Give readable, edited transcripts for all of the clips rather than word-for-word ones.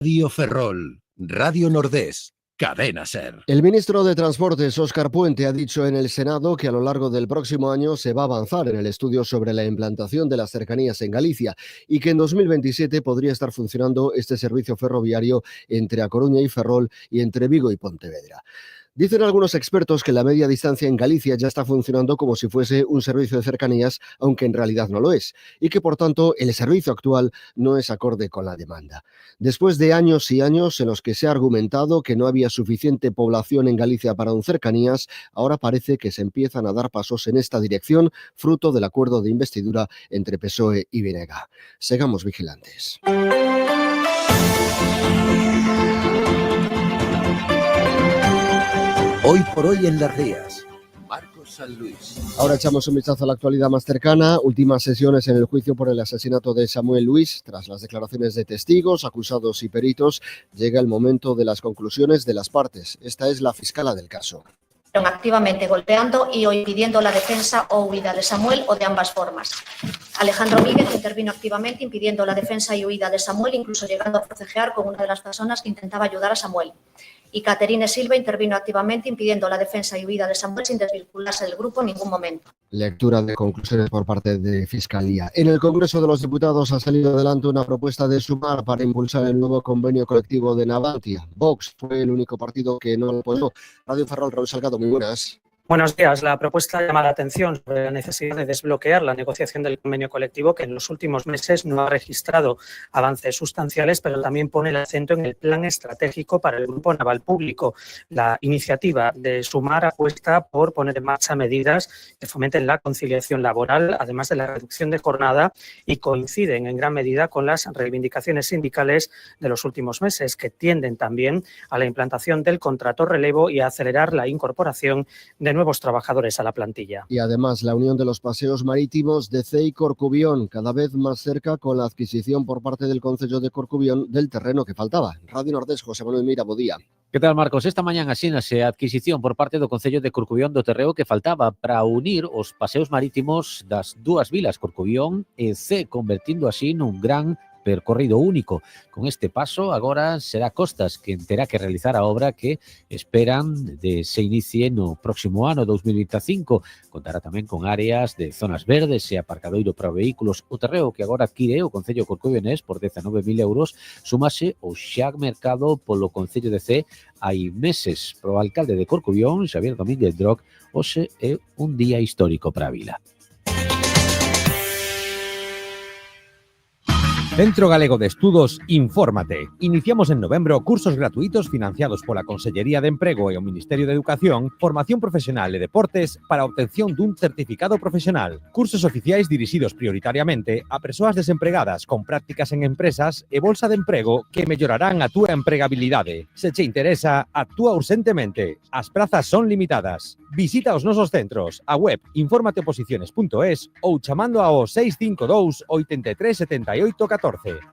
Radio Ferrol, Radio Nordés, Cadena Ser. El ministro de Transportes, Óscar Puente, ha dicho en el Senado que a lo largo del próximo año se va a avanzar en el estudio sobre la implantación de las cercanías en Galicia y que en 2027 podría estar funcionando este servicio ferroviario entre A Coruña y Ferrol y entre Vigo y Pontevedra. Dicen algunos expertos que la media distancia en Galicia ya está funcionando como si fuese un servicio de cercanías, aunque en realidad no lo es, y que por tanto el servicio actual no es acorde con la demanda. Después de años y años en los que se ha argumentado que no había suficiente población en Galicia para un cercanías, ahora parece que se empiezan a dar pasos en esta dirección, fruto del acuerdo de investidura entre PSOE y BNG. Sigamos vigilantes. Hoy por hoy en Las Rías, Marcos San Luis. Ahora echamos un vistazo a la actualidad más cercana. Últimas sesiones en el juicio por el asesinato de Samuel Luis. Tras las declaraciones de testigos, acusados y peritos, llega el momento de las conclusiones de las partes. Esta es la fiscala del caso. Activamente golpeando y o impidiendo la defensa o huida de Samuel o de ambas formas. Alejandro Míguez intervino activamente impidiendo la defensa y huida de Samuel, incluso llegando a forcejear con una de las personas que intentaba ayudar a Samuel. Y Caterine Silva intervino activamente impidiendo la defensa y huida de Samuel sin desvincularse del grupo en ningún momento. Lectura de conclusiones por parte de Fiscalía. En el Congreso de los Diputados ha salido adelante una propuesta de Sumar para impulsar el nuevo convenio colectivo de Navantia. Vox fue el único partido que no lo apoyó. Radio Ferrol, Raúl Salgado, muy buenas. Buenos días. La propuesta llama la atención sobre la necesidad de desbloquear la negociación del convenio colectivo, que en los últimos meses no ha registrado avances sustanciales, pero también pone el acento en el plan estratégico para el Grupo Naval Público. La iniciativa de Sumar apuesta por poner en marcha medidas que fomenten la conciliación laboral, además de la reducción de jornada, y coinciden en gran medida con las reivindicaciones sindicales de los últimos meses, que tienden también a la implantación del contrato relevo y a acelerar la incorporación de nuevos trabajadores a la plantilla. Y además la unión de los paseos marítimos de Cee y Corcubión, cada vez más cerca con la adquisición por parte del Concello de Corcubión del terreno que faltaba. Radio Nordés, José Manuel Mira, bo día. Que tal, Marcos? Esta mañá asínase a adquisición por parte do Concello de Corcubión do terreo que faltaba para unir os paseos marítimos das dúas vilas, Corcubión e Cee, convertindo así nun gran percorrido único. Con este paso, agora será Costas quen terá que realizar a obra que esperan de se inicie no próximo ano, 2025. Contará tamén con áreas de zonas verdes e aparcadoiro para vehículos. O terreo que agora adquire o Concello corcubionés por 19.000 euros sumase ao xa mercado polo Concello de Cee hai meses. Pro alcalde de Corcubión, Xavier Domínguez Droc, hoxe é un día histórico para a vila. Centro Galego de Estudos, infórmate. Iniciamos en novembro cursos gratuitos financiados pola Consellería de Emprego e o Ministerio de Educación, formación profesional e deportes para a obtención dun certificado profesional. Cursos oficiais dirixidos prioritariamente a persoas desempregadas con prácticas en empresas e bolsa de emprego que mellorarán a túa empregabilidade. Se che interesa, actúa urxentemente. As prazas son limitadas. Visita os nosos centros, a web informateoposiciones.es ou chamando ao 652 83 78 14.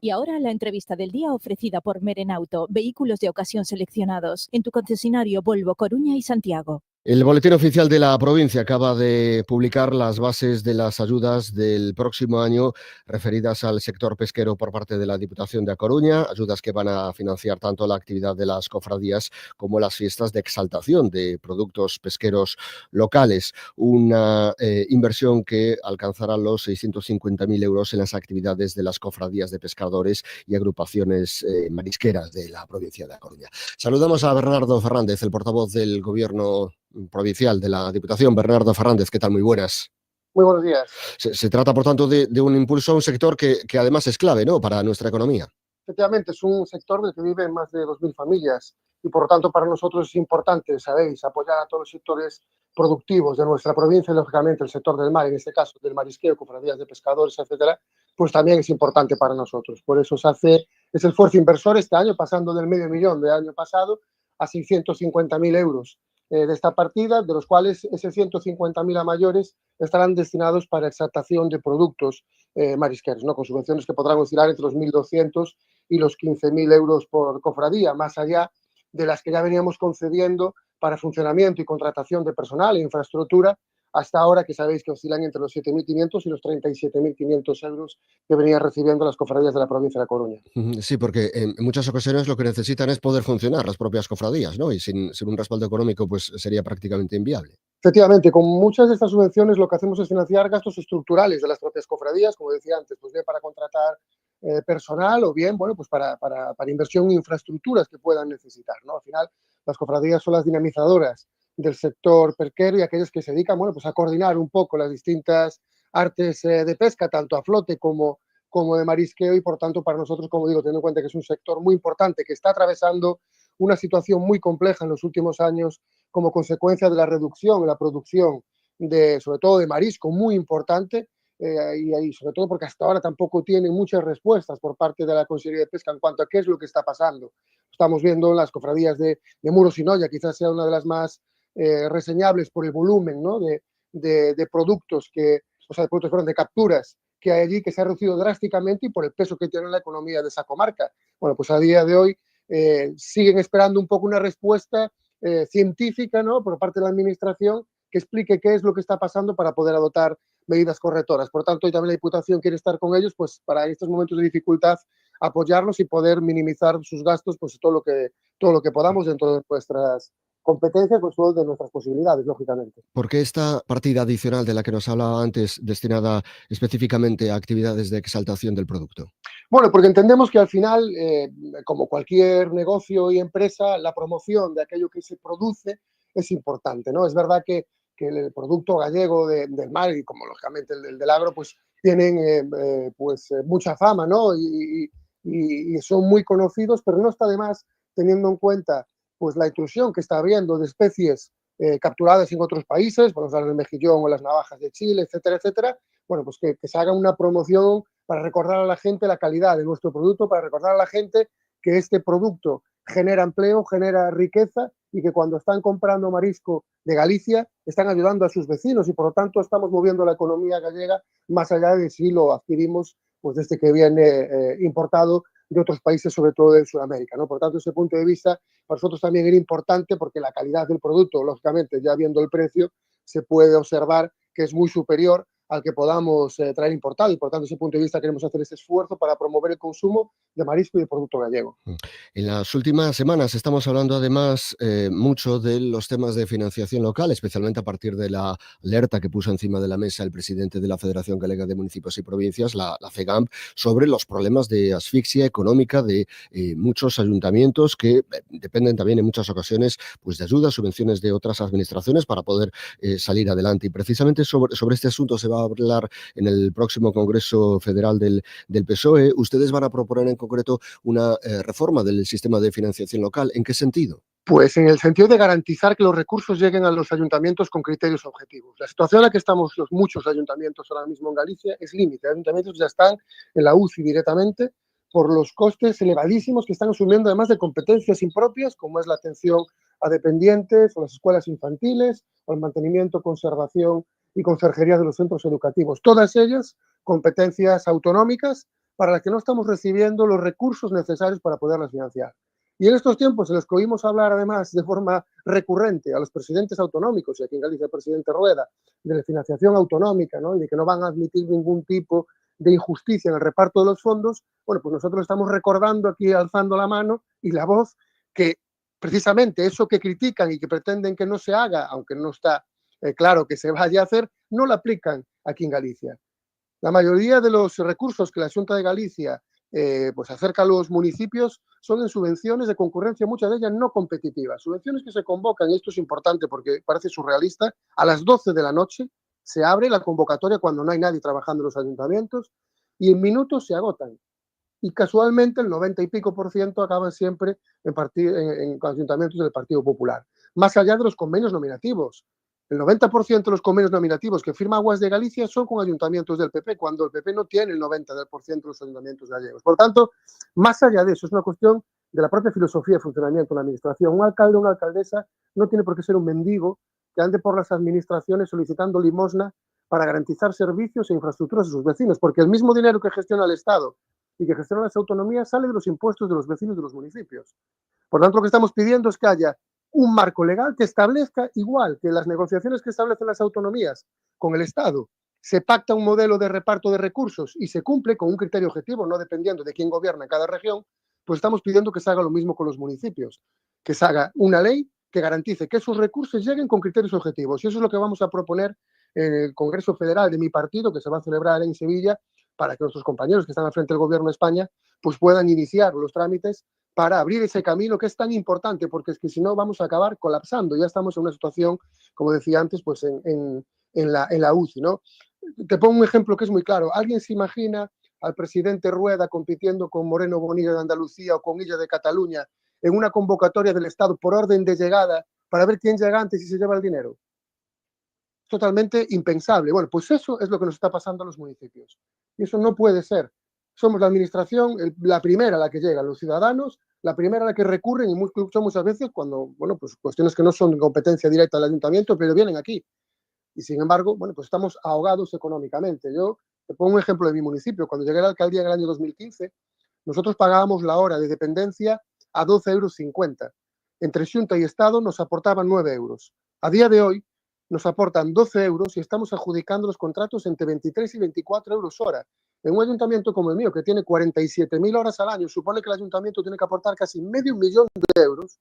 Y ahora la entrevista del día ofrecida por Merenauto, vehículos de ocasión seleccionados en tu concesionario Volvo, Coruña y Santiago. El Boletín Oficial de la Provincia acaba de publicar las bases de las ayudas del próximo año referidas al sector pesquero por parte de la Diputación de A Coruña, ayudas que van a financiar tanto la actividad de las cofradías como las fiestas de exaltación de productos pesqueros locales. Una inversión que alcanzará los 650.000 euros en las actividades de las cofradías de pescadores y agrupaciones marisqueras de la provincia de A Coruña. Saludamos a Bernardo Fernández, el portavoz del Gobierno provincial de la Diputación. Bernardo Fernández, ¿qué tal? Muy buenas. Muy buenos días. Se trata, por tanto, de un impulso a un sector que además es clave, ¿no?, para nuestra economía. Efectivamente, es un sector del que viven más de 2.000 familias y, por lo tanto, para nosotros es importante, sabéis, apoyar a todos los sectores productivos de nuestra provincia y, lógicamente, el sector del mar, en este caso del marisqueo, cofradías de pescadores, etcétera, pues también es importante para nosotros. Por eso se hace ese esfuerzo inversor este año, pasando del $500.000 del año pasado a 650.000 euros de esta partida, de los cuales esos 150.000 a mayores estarán destinados para exaltación de productos marisqueros, ¿no?, con subvenciones que podrán oscilar entre los 1.200 y los 15.000 euros por cofradía, más allá de las que ya veníamos concediendo para funcionamiento y contratación de personal e infraestructura hasta ahora, que sabéis que oscilan entre los 7.500 y los 37.500 euros que venían recibiendo las cofradías de la provincia de La Coruña. Sí, porque en muchas ocasiones lo que necesitan es poder funcionar las propias cofradías, ¿no? Y sin un respaldo económico, pues sería prácticamente inviable. Efectivamente, con muchas de estas subvenciones lo que hacemos es financiar gastos estructurales de las propias cofradías, como decía antes, pues bien para contratar personal o bien, bueno, pues para inversión en infraestructuras que puedan necesitar, ¿no? Al final, las cofradías son las dinamizadoras del sector pesquero y aquellos que se dedican, bueno, pues a coordinar un poco las distintas artes de pesca, tanto a flote como de marisqueo, y por tanto para nosotros, como digo, teniendo en cuenta que es un sector muy importante que está atravesando una situación muy compleja en los últimos años como consecuencia de la reducción en la producción sobre todo de marisco, muy importante, y sobre todo porque hasta ahora tampoco tienen muchas respuestas por parte de la Consejería de Pesca en cuanto a qué es lo que está pasando. Estamos viendo las cofradías de Muros y Noia, quizás sea una de las más reseñables por el volumen, ¿no? de productos de capturas que hay allí, que se ha reducido drásticamente, y por el peso que tiene la economía de esa comarca. Bueno, pues a día de hoy siguen esperando un poco una respuesta científica, ¿no? por parte de la Administración, que explique qué es lo que está pasando para poder adoptar medidas correctoras. Por tanto, hoy también la Diputación quiere estar con ellos, pues para estos momentos de dificultad apoyarlos y poder minimizar sus gastos, pues todo lo que podamos dentro de nuestras competencias, pues todo de nuestras posibilidades, lógicamente. ¿Por qué esta partida adicional de la que nos hablaba antes, destinada específicamente a actividades de exaltación del producto? Bueno, porque entendemos que al final, como cualquier negocio y empresa, la promoción de aquello que se produce es importante, ¿no? Es verdad que el producto gallego del mar, y como lógicamente el del agro, pues tienen mucha fama, ¿no? Y son muy conocidos, pero no está de más, teniendo en cuenta pues la intrusión que está habiendo de especies capturadas en otros países, por ejemplo el mejillón o las navajas de Chile, etcétera, etcétera. Bueno, pues que se haga una promoción para recordar a la gente la calidad de nuestro producto, para recordar a la gente que este producto genera empleo, genera riqueza, y que cuando están comprando marisco de Galicia están ayudando a sus vecinos, y por lo tanto estamos moviendo la economía gallega más allá de si lo adquirimos pues desde que viene importado de otros países, sobre todo de Sudamérica, ¿no? Por tanto, ese punto de vista para nosotros también era importante, porque la calidad del producto, lógicamente, ya viendo el precio, se puede observar que es muy superior al que podamos traer importado, y por tanto, desde ese punto de vista queremos hacer ese esfuerzo para promover el consumo de marisco y de producto gallego. En las últimas semanas estamos hablando además mucho de los temas de financiación local, especialmente a partir de la alerta que puso encima de la mesa el presidente de la Federación Galega de Municipios y Provincias, la FEGAMP, sobre los problemas de asfixia económica de muchos ayuntamientos que dependen también en muchas ocasiones pues de ayudas, subvenciones de otras administraciones para poder salir adelante. Y precisamente sobre este asunto se va a hablar en el próximo Congreso Federal del PSOE. Ustedes van a proponer en concreto una reforma del sistema de financiación local. ¿En qué sentido? Pues en el sentido de garantizar que los recursos lleguen a los ayuntamientos con criterios objetivos. La situación en la que estamos muchos ayuntamientos ahora mismo en Galicia es límite. Ayuntamientos ya están en la UCI directamente por los costes elevadísimos que están asumiendo, además de competencias impropias, como es la atención a dependientes o las escuelas infantiles, o el mantenimiento, conservación y conserjería de los centros educativos. Todas ellas competencias autonómicas para las que no estamos recibiendo los recursos necesarios para poderlas financiar. Y en estos tiempos en los que oímos hablar, además, de forma recurrente a los presidentes autonómicos, y aquí en Galicia el presidente Rueda, de la financiación autonómica, ¿no? Y de que no van a admitir ningún tipo de injusticia en el reparto de los fondos, bueno, pues nosotros estamos recordando aquí, alzando la mano y la voz, que precisamente eso que critican y que pretenden que no se haga, aunque no está claro que se vaya a hacer, no lo aplican aquí en Galicia. La mayoría de los recursos que la Xunta de Galicia pues acerca a los municipios son en subvenciones de concurrencia, muchas de ellas no competitivas. Subvenciones que se convocan, y esto es importante porque parece surrealista, a las 12 de la noche se abre la convocatoria cuando no hay nadie trabajando en los ayuntamientos, y en minutos se agotan. Y casualmente el 90 y pico % acaban siempre en ayuntamientos del Partido Popular. Más allá de los convenios nominativos. El 90% de los convenios nominativos que firma Aguas de Galicia son con ayuntamientos del PP, cuando el PP no tiene el 90% de los ayuntamientos gallegos. Por tanto, más allá de eso, es una cuestión de la propia filosofía de funcionamiento de la administración. Un alcalde o una alcaldesa no tiene por qué ser un mendigo que ande por las administraciones solicitando limosna para garantizar servicios e infraestructuras a sus vecinos, porque el mismo dinero que gestiona el Estado y que gestionan las autonomías sale de los impuestos de los vecinos de los municipios. Por tanto, lo que estamos pidiendo es que haya un marco legal que establezca, igual que las negociaciones que establecen las autonomías con el Estado, se pacta un modelo de reparto de recursos y se cumple con un criterio objetivo, no dependiendo de quién gobierna en cada región, pues estamos pidiendo que se haga lo mismo con los municipios, que se haga una ley que garantice que esos recursos lleguen con criterios objetivos. Y eso es lo que vamos a proponer en el Congreso Federal de mi partido, que se va a celebrar en Sevilla, para que nuestros compañeros que están al frente del Gobierno de España pues puedan iniciar los trámites para abrir ese camino que es tan importante, porque es que si no vamos a acabar colapsando. Ya estamos en una situación, como decía antes, pues en la UCI, ¿no? Te pongo un ejemplo que es muy claro. ¿Alguien se imagina al presidente Rueda compitiendo con Moreno Bonilla de Andalucía o con Illa de Cataluña en una convocatoria del Estado por orden de llegada para ver quién llega antes y se lleva el dinero? Totalmente impensable. Bueno, pues eso es lo que nos está pasando a los municipios. Y eso no puede ser. Somos la administración la primera a la que llegan los ciudadanos, la primera a la que recurren, y muchas veces cuando, bueno, pues cuestiones que no son de competencia directa del ayuntamiento, pero vienen aquí. Y sin embargo, bueno, pues estamos ahogados económicamente. Yo te pongo un ejemplo de mi municipio. Cuando llegué a la alcaldía en el año 2015, nosotros pagábamos la hora de dependencia a 12,50 €. Entre Xunta y Estado nos aportaban 9 euros. A día de hoy nos aportan 12 euros y estamos adjudicando los contratos entre 23 y 24 euros hora. En un ayuntamiento como el mío, que tiene 47.000 horas al año, supone que el ayuntamiento tiene que aportar casi medio millón de euros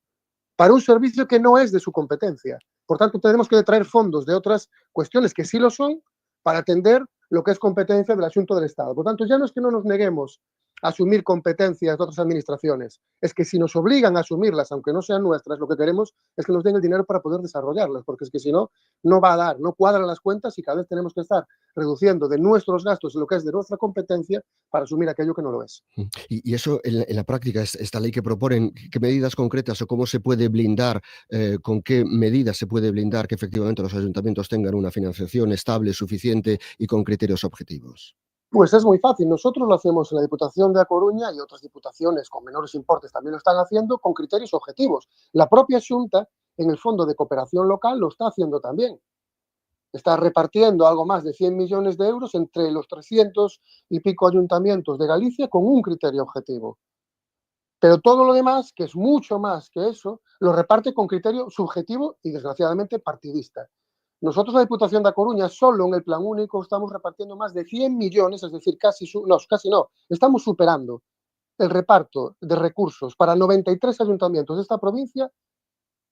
para un servicio que no es de su competencia. Por tanto, tenemos que traer fondos de otras cuestiones que sí lo son para atender lo que es competencia del asunto del Estado. Por tanto, ya no es que no nos neguemos a asumir competencias de otras administraciones, es que si nos obligan a asumirlas, aunque no sean nuestras, lo que queremos es que nos den el dinero para poder desarrollarlas, porque es que si no, no va a dar, no cuadran las cuentas y cada vez tenemos que estar reduciendo de nuestros gastos lo que es de nuestra competencia para asumir aquello que no lo es. Y eso en la práctica, esta ley que proponen, ¿qué medidas concretas o cómo se puede blindar, con qué medidas se puede blindar que efectivamente los ayuntamientos tengan una financiación estable, suficiente y con criterios objetivos? Pues es muy fácil. Nosotros lo hacemos en la Diputación de A Coruña y otras diputaciones con menores importes también lo están haciendo con criterios objetivos. La propia Xunta, en el Fondo de Cooperación Local, lo está haciendo también. Está repartiendo algo más de 100 millones de euros entre los 300 y pico ayuntamientos de Galicia con un criterio objetivo. Pero todo lo demás, que es mucho más que eso, lo reparte con criterio subjetivo y, desgraciadamente, partidista. Nosotros, la Diputación de A Coruña, solo en el Plan Único estamos repartiendo más de 100 millones, es decir, casi no, estamos superando el reparto de recursos para 93 ayuntamientos de esta provincia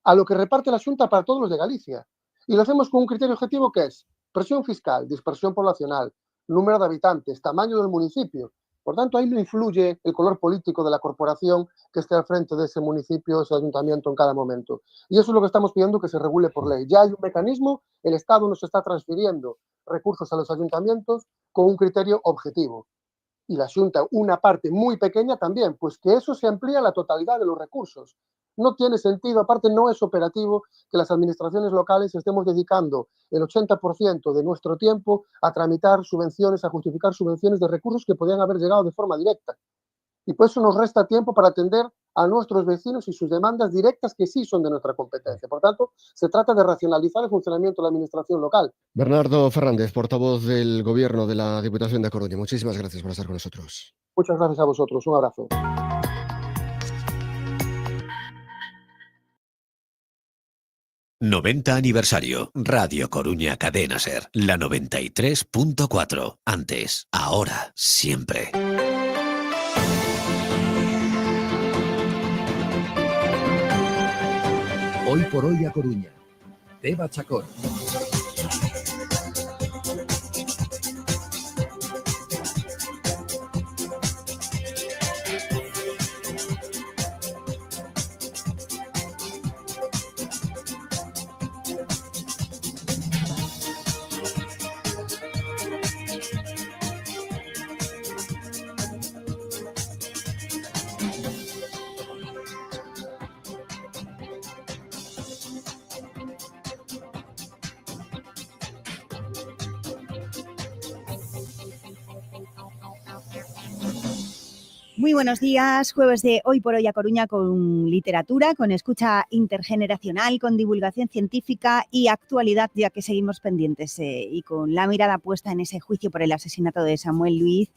a lo que reparte la Xunta para todos los de Galicia. Y lo hacemos con un criterio objetivo que es presión fiscal, dispersión poblacional, número de habitantes, tamaño del municipio. Por tanto, ahí no influye el color político de la corporación que esté al frente de ese municipio, ese ayuntamiento en cada momento. Y eso es lo que estamos pidiendo que se regule por ley. Ya hay un mecanismo, el Estado nos está transfiriendo recursos a los ayuntamientos con un criterio objetivo. Y la Xunta, una parte muy pequeña también, pues que eso se amplía a la totalidad de los recursos. No tiene sentido, aparte no es operativo que las administraciones locales estemos dedicando el 80% de nuestro tiempo a tramitar subvenciones, a justificar subvenciones de recursos que podrían haber llegado de forma directa. Y por eso nos resta tiempo para atender a nuestros vecinos y sus demandas directas que sí son de nuestra competencia. Por tanto, se trata de racionalizar el funcionamiento de la administración local. Bernardo Fernández, portavoz del Gobierno de la Diputación de A Coruña. Muchísimas gracias por estar con nosotros. Muchas gracias a vosotros. Un abrazo. ¡90 aniversario! Radio Coruña Cadena Ser, la 93.4. Antes, ahora, siempre. Hoy por hoy A Coruña. Teba Chacón. Muy buenos días, jueves de Hoy por Hoy A Coruña con literatura, con escucha intergeneracional, con divulgación científica y actualidad, ya que seguimos pendientes y con la mirada puesta en ese juicio por el asesinato de Samuel Luiz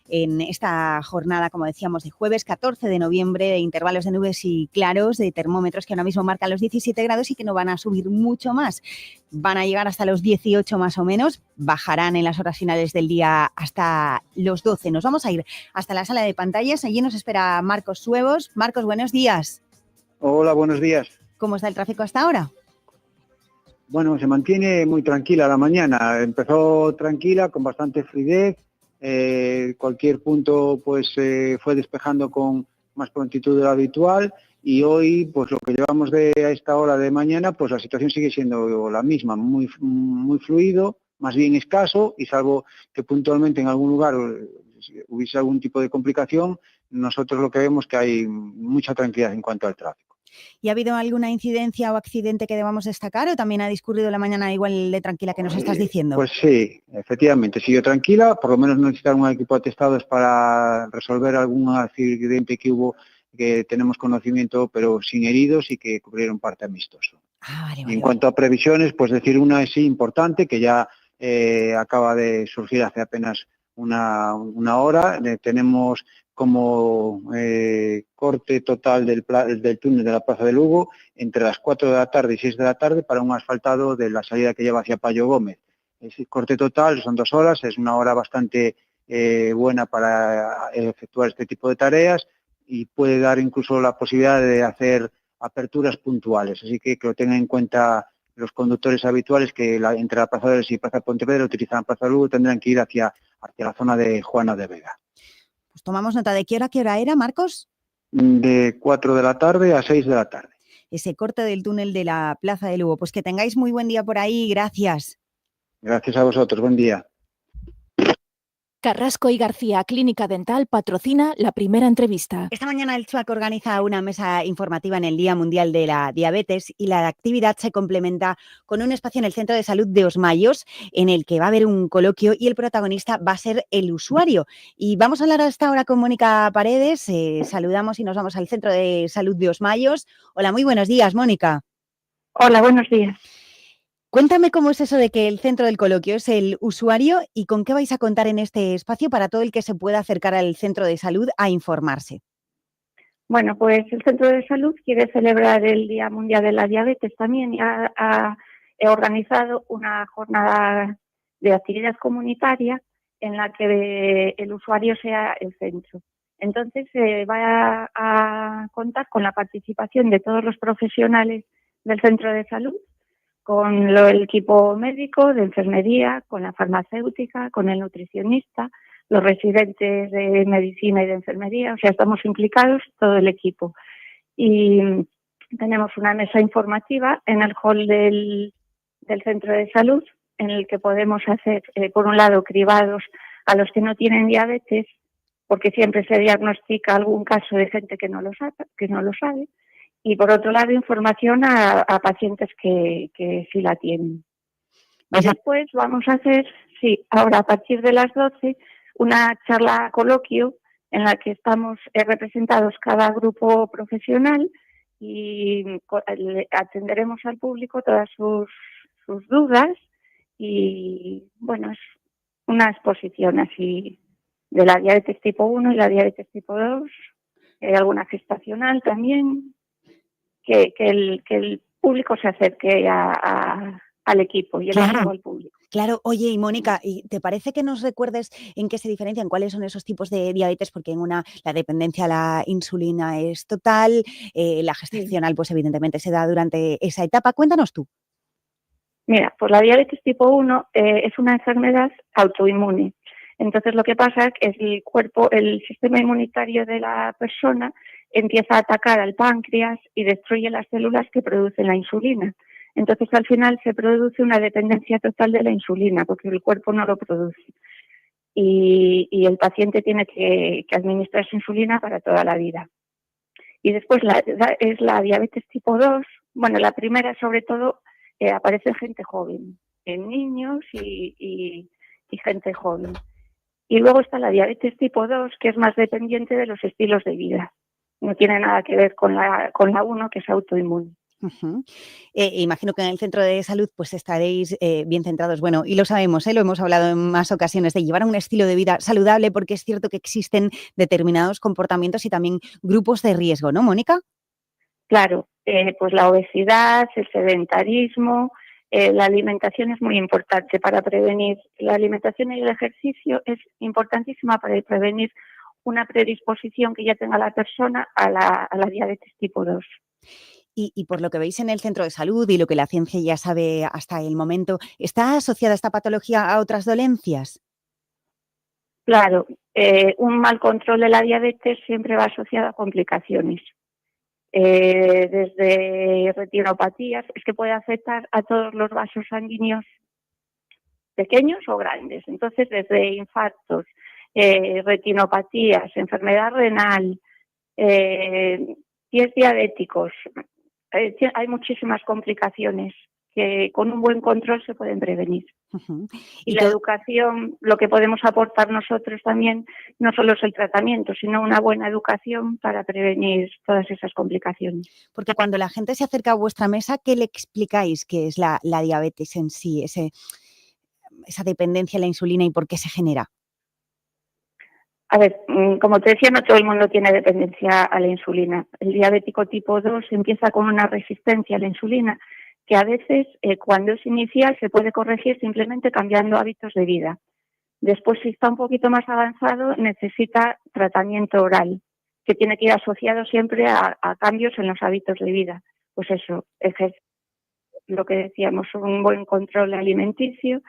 en esta jornada, como decíamos, de jueves 14 de noviembre, de intervalos de nubes y claros, de termómetros que ahora mismo marcan los 17 grados y que no van a subir mucho más. Van a llegar hasta los 18 más o menos, bajarán en las horas finales del día hasta los 12. Nos vamos a ir hasta la sala de pantallas, allí nos espera Marcos Suevos. Marcos, buenos días. Hola, buenos días. ¿Cómo está el tráfico hasta ahora? Bueno, se mantiene muy tranquila la mañana. Empezó tranquila, con bastante fluidez. Cualquier punto pues fue despejando con más prontitud de lo habitual. Y hoy, pues lo que llevamos de a esta hora de mañana, pues la situación sigue siendo la misma, muy fluido, más bien escaso, y salvo que puntualmente en algún lugar hubiese algún tipo de complicación, nosotros lo que vemos es que hay mucha tranquilidad en cuanto al tráfico. ¿Y ha habido alguna incidencia o accidente que debamos destacar o también ha discurrido la mañana igual de tranquila que nos estás diciendo? Pues sí, efectivamente, siguió tranquila, por lo menos no necesitaron un equipo de atestados para resolver algún accidente que hubo, que tenemos conocimiento, pero sin heridos y que cubrieron parte amistoso. Vale, y en cuanto a previsiones, pues decir una es sí importante, que ya acaba de surgir hace apenas una hora. Tenemos como corte total del túnel de la Plaza de Lugo entre las 4 de la tarde y 6 de la tarde para un asfaltado de la salida que lleva hacia Payo Gómez. Ese corte total son 2 horas, es una hora bastante buena para efectuar este tipo de tareas y puede dar incluso la posibilidad de hacer aperturas puntuales. Así que lo tengan en cuenta los conductores habituales que entre la Plaza de Los y Plaza Pontevedra utilizan Plaza de Lugo, tendrán que ir hacia la zona de Juana de Vega. Pues tomamos nota. ¿De qué hora era, Marcos? De 4 de la tarde a 6 de la tarde. Ese corte del túnel de la Plaza de Lugo. Pues que tengáis muy buen día por ahí. Gracias. Gracias a vosotros. Buen día. Carrasco y García Clínica Dental patrocina la primera entrevista. Esta mañana el CHUAC organiza una mesa informativa en el Día Mundial de la Diabetes y la actividad se complementa con un espacio en el Centro de Salud de Osmayos en el que va a haber un coloquio y el protagonista va a ser el usuario. Y vamos a hablar hasta ahora con Mónica Paredes. Saludamos y nos vamos al Centro de Salud de Osmayos. Hola, muy buenos días, Mónica. Hola, buenos días. Cuéntame cómo es eso de que el centro del coloquio es el usuario y con qué vais a contar en este espacio para todo el que se pueda acercar al centro de salud a informarse. Bueno, pues el centro de salud quiere celebrar el Día Mundial de la Diabetes también y ha organizado una jornada de actividad comunitaria en la que el usuario sea el centro. Entonces va a contar con la participación de todos los profesionales del centro de salud, con el equipo médico, de enfermería, con la farmacéutica, con el nutricionista, los residentes de medicina y de enfermería, o sea, estamos implicados todo el equipo. Y tenemos una mesa informativa en el hall del centro de salud, en el que podemos hacer, por un lado, cribados a los que no tienen diabetes, porque siempre se diagnostica algún caso de gente que no lo sabe, y por otro lado información a pacientes que sí la tienen. Y después vamos a hacer, ahora a partir de las 12, una charla coloquio en la que estamos representados cada grupo profesional y atenderemos al público todas sus dudas y bueno, es una exposición así de la diabetes tipo 1 y la diabetes tipo 2, alguna gestacional también. Que el público se acerque al equipo y el equipo al público. Claro, oye, y Mónica, ¿te parece que nos recuerdes en qué se diferencian, cuáles son esos tipos de diabetes? Porque en una la dependencia a la insulina es total, la gestacional pues evidentemente se da durante esa etapa. Cuéntanos tú. Mira, pues la diabetes tipo 1 es una enfermedad autoinmune. Entonces lo que pasa es que el sistema inmunitario de la persona empieza a atacar al páncreas y destruye las células que producen la insulina. Entonces, al final se produce una dependencia total de la insulina, porque el cuerpo no lo produce. Y el paciente tiene que administrarse insulina para toda la vida. Y después es la diabetes tipo 2. Bueno, la primera, sobre todo, aparece en gente joven, en niños y gente joven. Y luego está la diabetes tipo 2, que es más dependiente de los estilos de vida. No tiene nada que ver con la 1, que es autoinmune. Imagino que en el centro de salud pues estaréis bien centrados. Bueno, y lo sabemos, lo hemos hablado en más ocasiones, de llevar un estilo de vida saludable, porque es cierto que existen determinados comportamientos y también grupos de riesgo, ¿no, Mónica? Claro, pues la obesidad, el sedentarismo, la alimentación es muy importante para prevenir. La alimentación y el ejercicio es importantísima para prevenir una predisposición que ya tenga la persona a la diabetes tipo 2. Y por lo que veis en el centro de salud y lo que la ciencia ya sabe hasta el momento, ¿está asociada esta patología a otras dolencias? Claro, un mal control de la diabetes siempre va asociado a complicaciones. Desde retinopatías, es que puede afectar a todos los vasos sanguíneos pequeños o grandes. Entonces, desde infartos, retinopatías, enfermedad renal, pies diabéticos, hay muchísimas complicaciones que con un buen control se pueden prevenir. Y la educación, lo que podemos aportar nosotros también, no solo es el tratamiento, sino una buena educación para prevenir todas esas complicaciones. Porque cuando la gente se acerca a vuestra mesa, ¿qué le explicáis que es la diabetes en sí, esa dependencia a la insulina y por qué se genera? A ver, como te decía, no todo el mundo tiene dependencia a la insulina. El diabético tipo 2 empieza con una resistencia a la insulina, que a veces, cuando es inicial, se puede corregir simplemente cambiando hábitos de vida. Después, si está un poquito más avanzado, necesita tratamiento oral, que tiene que ir asociado siempre a cambios en los hábitos de vida. Pues eso, es lo que decíamos, un buen control alimenticio.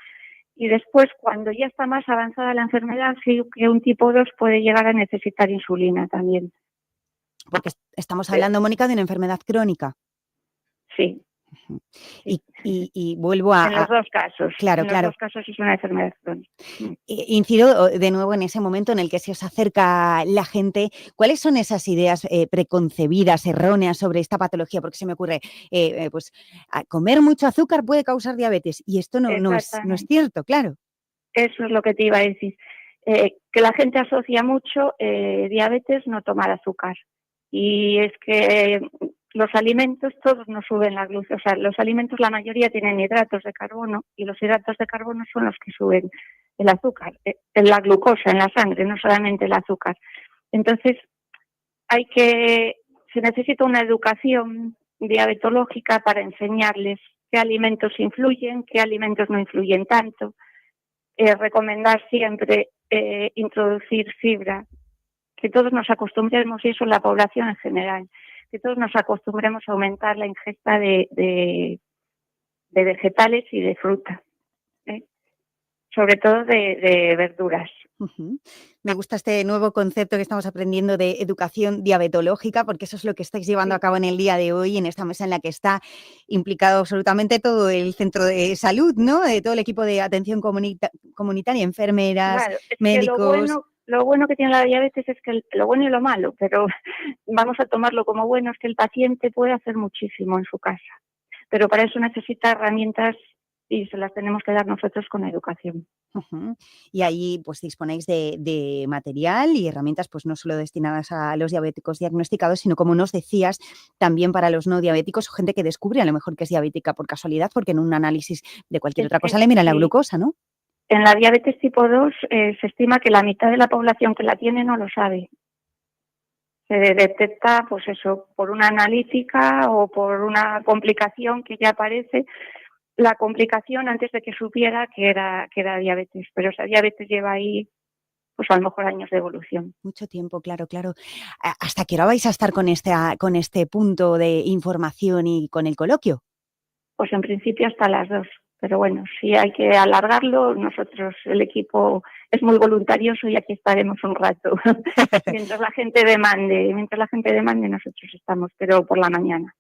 Y después, cuando ya está más avanzada la enfermedad, sí que un tipo 2 puede llegar a necesitar insulina también. Porque estamos hablando, Mónica, de una enfermedad crónica. Sí. Y vuelvo a... En los dos casos. Claro, en claro. los dos casos es una enfermedad crónica. Incido de nuevo en ese momento en el que se os acerca la gente. ¿Cuáles son esas ideas preconcebidas, erróneas sobre esta patología? Porque se me ocurre, pues comer mucho azúcar puede causar diabetes y esto no es cierto, claro. Eso es lo que te iba a decir. Que la gente asocia mucho diabetes no tomar azúcar. Y es que los alimentos todos nos suben la glucosa. O sea, los alimentos la mayoría tienen hidratos de carbono y los hidratos de carbono son los que suben el azúcar, la glucosa en la sangre, no solamente el azúcar. Entonces, se necesita una educación diabetológica para enseñarles qué alimentos influyen, qué alimentos no influyen tanto. Recomendar siempre introducir fibra, que todos nos acostumbremos, y eso en la población en general, que todos nos acostumbremos a aumentar la ingesta de vegetales y de fruta, sobre todo de verduras. Me gusta este nuevo concepto que estamos aprendiendo de educación diabetológica, porque eso es lo que estáis llevando a cabo en el día de hoy, en esta mesa en la que está implicado absolutamente todo el centro de salud, ¿no? Todo el equipo de atención comunitaria, enfermeras, claro, es médicos. Que lo bueno que tiene la diabetes es que lo bueno y lo malo, pero vamos a tomarlo como bueno, es que el paciente puede hacer muchísimo en su casa, pero para eso necesita herramientas y se las tenemos que dar nosotros con educación. Y ahí pues disponéis de material y herramientas pues no solo destinadas a los diabéticos diagnosticados, sino, como nos decías, también para los no diabéticos o gente que descubre a lo mejor que es diabética por casualidad, porque en un análisis de cualquier otra cosa le miran la glucosa, ¿no? En la diabetes tipo 2 se estima que la mitad de la población que la tiene no lo sabe. Se detecta, pues eso, por una analítica o por una complicación que ya aparece, la complicación antes de que supiera que era diabetes, pero esa diabetes lleva ahí, pues a lo mejor años de evolución. Mucho tiempo, claro. ¿Hasta qué hora vais a estar con este punto de información y con el coloquio? Pues en principio hasta las 2. Pero bueno, si hay que alargarlo, nosotros, el equipo es muy voluntarioso y aquí estaremos un rato. Mientras la gente demande, nosotros estamos, pero por la mañana,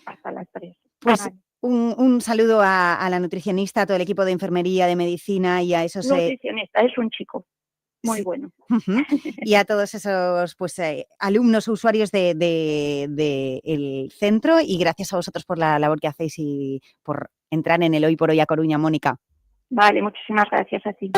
hasta las 3. Pues un saludo a la nutricionista, a todo el equipo de enfermería, de medicina y a esos... Nutricionista, es un chico muy bueno. Y a todos esos alumnos o usuarios del centro, y gracias a vosotros por la labor que hacéis y por entrar en el Hoy por Hoy a Coruña, Mónica. Vale, muchísimas gracias a ti.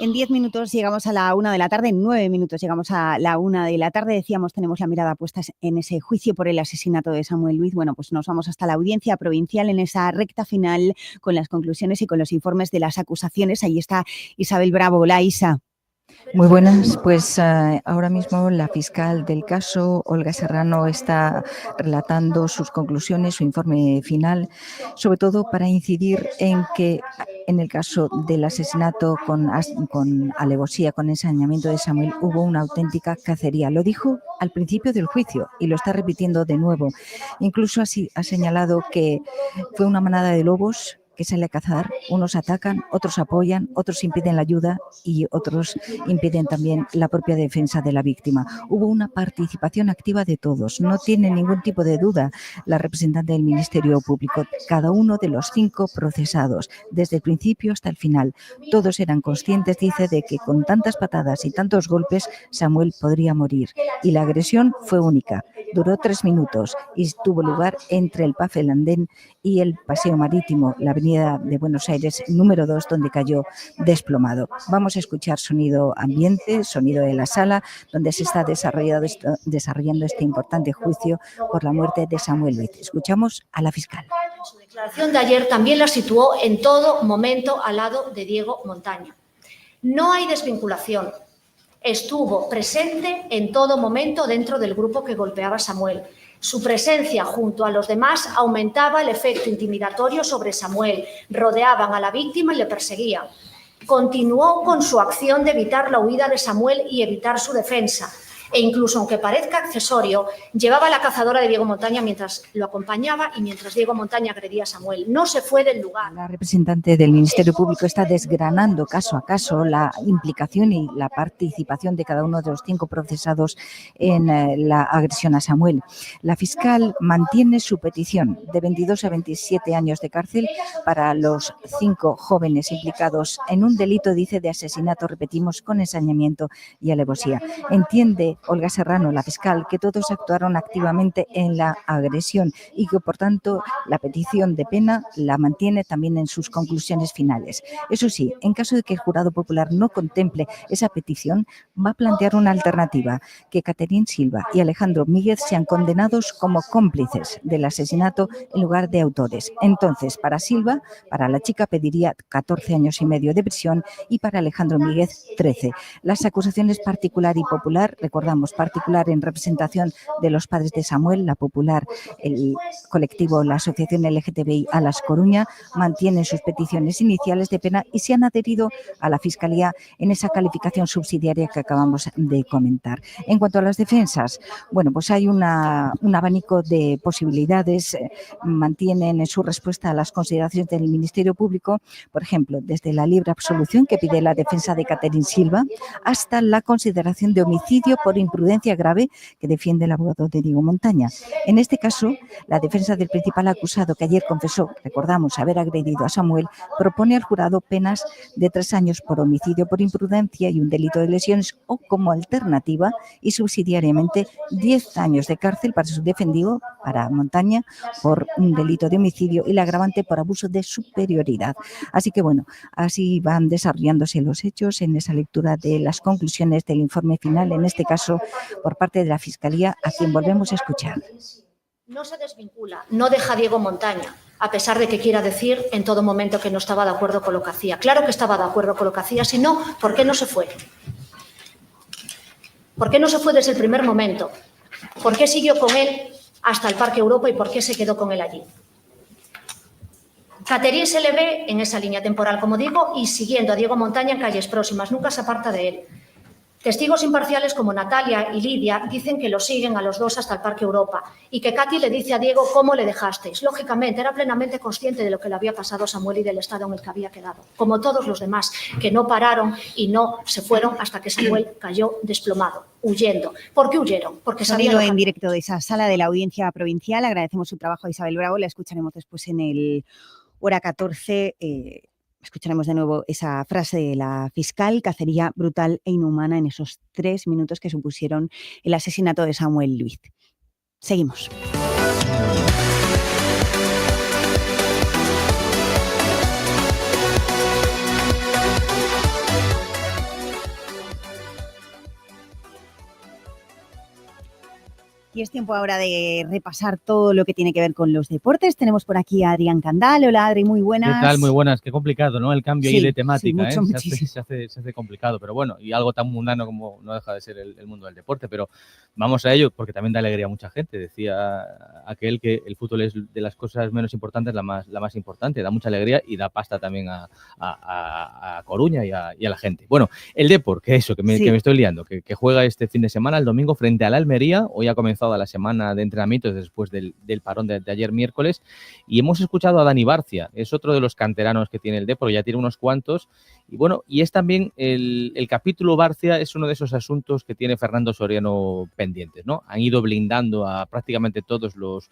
En 10 minutos llegamos a la 1 de la tarde, en 9 minutos llegamos a la 1 de la tarde. Decíamos, tenemos la mirada puesta en ese juicio por el asesinato de Samuel Luiz. Bueno, pues nos vamos hasta la audiencia provincial en esa recta final con las conclusiones y con los informes de las acusaciones. Ahí está Isabel Bravo. Hola, Isa. Muy buenas, pues ahora mismo la fiscal del caso, Olga Serrano, está relatando sus conclusiones, su informe final, sobre todo para incidir en que en el caso del asesinato con alevosía, con ensañamiento de Samuel, hubo una auténtica cacería. Lo dijo al principio del juicio y lo está repitiendo de nuevo. Incluso así ha señalado que fue una manada de lobos que sale a cazar, unos atacan, otros apoyan, otros impiden la ayuda y otros impiden también la propia defensa de la víctima. Hubo una participación activa de todos, no tiene ningún tipo de duda la representante del Ministerio Público, cada uno de los 5 procesados, desde el principio hasta el final. Todos eran conscientes, dice, de que con tantas patadas y tantos golpes Samuel podría morir. Y la agresión fue única, duró 3 minutos y tuvo lugar entre el PAF El Andén y el Paseo Marítimo, la avenida de Buenos Aires número 2, donde cayó desplomado. Vamos a escuchar sonido ambiente, sonido de la sala, donde se está desarrollando este importante juicio por la muerte de Samuel Luiz. Escuchamos a la fiscal. Su declaración de ayer también la situó en todo momento al lado de Diego Montaña. No hay desvinculación. Estuvo presente en todo momento dentro del grupo que golpeaba a Samuel. Su presencia junto a los demás aumentaba el efecto intimidatorio sobre Samuel. Rodeaban a la víctima y le perseguían. Continuó con su acción de evitar la huida de Samuel y evitar su defensa. E incluso, aunque parezca accesorio, llevaba a la cazadora de Diego Montaña mientras lo acompañaba y mientras Diego Montaña agredía a Samuel. No se fue del lugar. La representante del Ministerio Público está desgranando caso a caso la implicación y la participación de cada uno de los 5 procesados en la agresión a Samuel. La fiscal mantiene su petición de 22 a 27 años de cárcel para los 5 jóvenes implicados en un delito, dice, de asesinato, repetimos, con ensañamiento y alevosía. Entiende Olga Serrano, la fiscal, que todos actuaron activamente en la agresión y que, por tanto, la petición de pena la mantiene también en sus conclusiones finales. Eso sí, en caso de que el jurado popular no contemple esa petición, va a plantear una alternativa, que Caterín Silva y Alejandro Míguez sean condenados como cómplices del asesinato en lugar de autores. Entonces, para Silva, para la chica, pediría 14 años y medio de prisión y para Alejandro Míguez 13. Las acusaciones particular y popular, recordamos, particular en representación de los padres de Samuel, la popular, el colectivo, la asociación LGTBI a Las Coruña, mantienen sus peticiones iniciales de pena y se han adherido a la Fiscalía en esa calificación subsidiaria que acabamos de comentar. En cuanto a las defensas, bueno, pues hay un abanico de posibilidades, mantienen en su respuesta a las consideraciones del Ministerio Público, por ejemplo, desde la libre absolución que pide la defensa de Caterín Silva hasta la consideración de homicidio por imprudencia grave que defiende el abogado de Diego Montaña. En este caso, la defensa del principal acusado, que ayer confesó, recordamos, haber agredido a Samuel, propone al jurado penas de 3 años por homicidio por imprudencia y un delito de lesiones o, como alternativa y subsidiariamente, 10 años de cárcel para su defendido, para Montaña, por un delito de homicidio y la agravante por abuso de superioridad. Así que, bueno, así van desarrollándose los hechos en esa lectura de las conclusiones del informe final, en este caso por parte de la Fiscalía, a quien volvemos a escuchar. No se desvincula, no deja a Diego Montaña, a pesar de que quiera decir en todo momento que no estaba de acuerdo con lo que hacía. Claro que estaba de acuerdo con lo que hacía, si no, ¿por qué no se fue? ¿Por qué no se fue desde el primer momento? ¿Por qué siguió con él hasta el Parque Europa y por qué se quedó con él allí? Caterín se le ve en esa línea temporal, como digo, y siguiendo a Diego Montaña en calles próximas, nunca se aparta de él. Testigos imparciales como Natalia y Lidia dicen que lo siguen a los dos hasta el Parque Europa y que Katy le dice a Diego cómo le dejasteis. Lógicamente, era plenamente consciente de lo que le había pasado a Samuel y del estado en el que había quedado, como todos los demás, que no pararon y no se fueron hasta que Samuel cayó desplomado, huyendo. ¿Por qué huyeron? Porque sabían en directo de esa sala de la Audiencia Provincial. Agradecemos su trabajo a Isabel Bravo, la escucharemos después en el Hora 14. Escucharemos de nuevo esa frase de la fiscal: cacería brutal e inhumana, en esos 3 minutos que supusieron el asesinato de Samuel Luiz. Seguimos. Y es tiempo ahora de repasar todo lo que tiene que ver con los deportes. Tenemos por aquí a Adrián Candal. Hola, Adri, muy buenas. ¿Qué tal? Muy buenas. Qué complicado, ¿no? El cambio ahí de temática, sí, mucho, se hace complicado, pero bueno, y algo tan mundano como no deja de ser el mundo del deporte, pero vamos a ello porque también da alegría a mucha gente. Decía aquel que el fútbol es de las cosas menos importantes la más importante, da mucha alegría y da pasta también a Coruña y a la gente. Bueno, el Depor, que me estoy liando, que juega este fin de semana, el domingo, frente al Almería. Hoy ha comenzado la semana de entrenamientos después del parón de ayer miércoles, y hemos escuchado a Dani Barcia, es otro de los canteranos que tiene el Depor, ya tiene unos cuantos, y bueno, y es también el capítulo Barcia, es uno de esos asuntos que tiene Fernando Soriano pendientes, ¿no? Han ido blindando a prácticamente todos los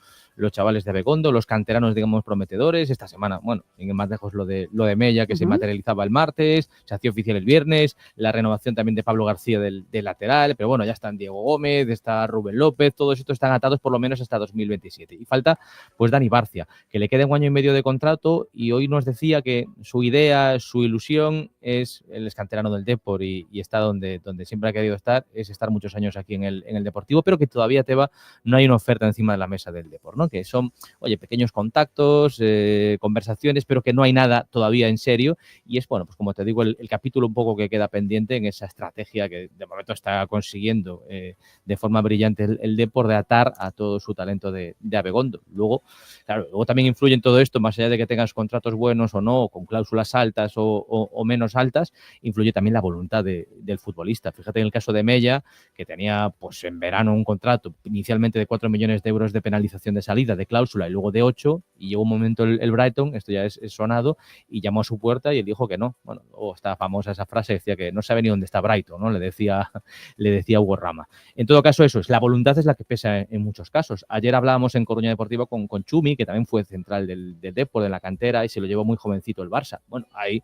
chavales de Abegondo, los canteranos, digamos, prometedores. Esta semana, bueno, sin más lejos lo de Mella, que se materializaba el martes, se hacía oficial el viernes, la renovación también de Pablo García del lateral, pero bueno, ya están Diego Gómez, está Rubén López, todos estos están atados por lo menos hasta 2027. Y falta, pues, Dani Barcia, que le queda 1 año y medio de contrato, y hoy nos decía que su idea, su ilusión es el canterano del Depor y está donde siempre ha querido estar, es estar muchos años aquí en el Deportivo, pero que todavía, Teba, no hay una oferta encima de la mesa del Depor, ¿no? Que son, oye, pequeños contactos, conversaciones, pero que no hay nada todavía en serio, y es, bueno, pues como te digo, el capítulo un poco que queda pendiente en esa estrategia que de momento está consiguiendo de forma brillante el Depor, de atar a todo su talento de Abegondo. Luego, claro, también influye en todo esto, más allá de que tengas contratos buenos o no, con cláusulas altas o menos altas, influye también la voluntad del futbolista. Fíjate en el caso de Mella, que tenía, pues, en verano un contrato inicialmente de 4 millones de euros de penalización de salida, de cláusula, y luego de 8, y llegó un momento el Brighton, esto ya es sonado, y llamó a su puerta y él dijo que no. Bueno, está famosa esa frase, decía que no sabe ni dónde está Brighton, ¿no? Le decía Hugo Rama. En todo caso, eso es, la voluntad es la que pesa en muchos casos. Ayer hablábamos en Coruña Deportiva con Chumi, que también fue central del Depor, de la cantera, y se lo llevó muy jovencito el Barça. Bueno, ahí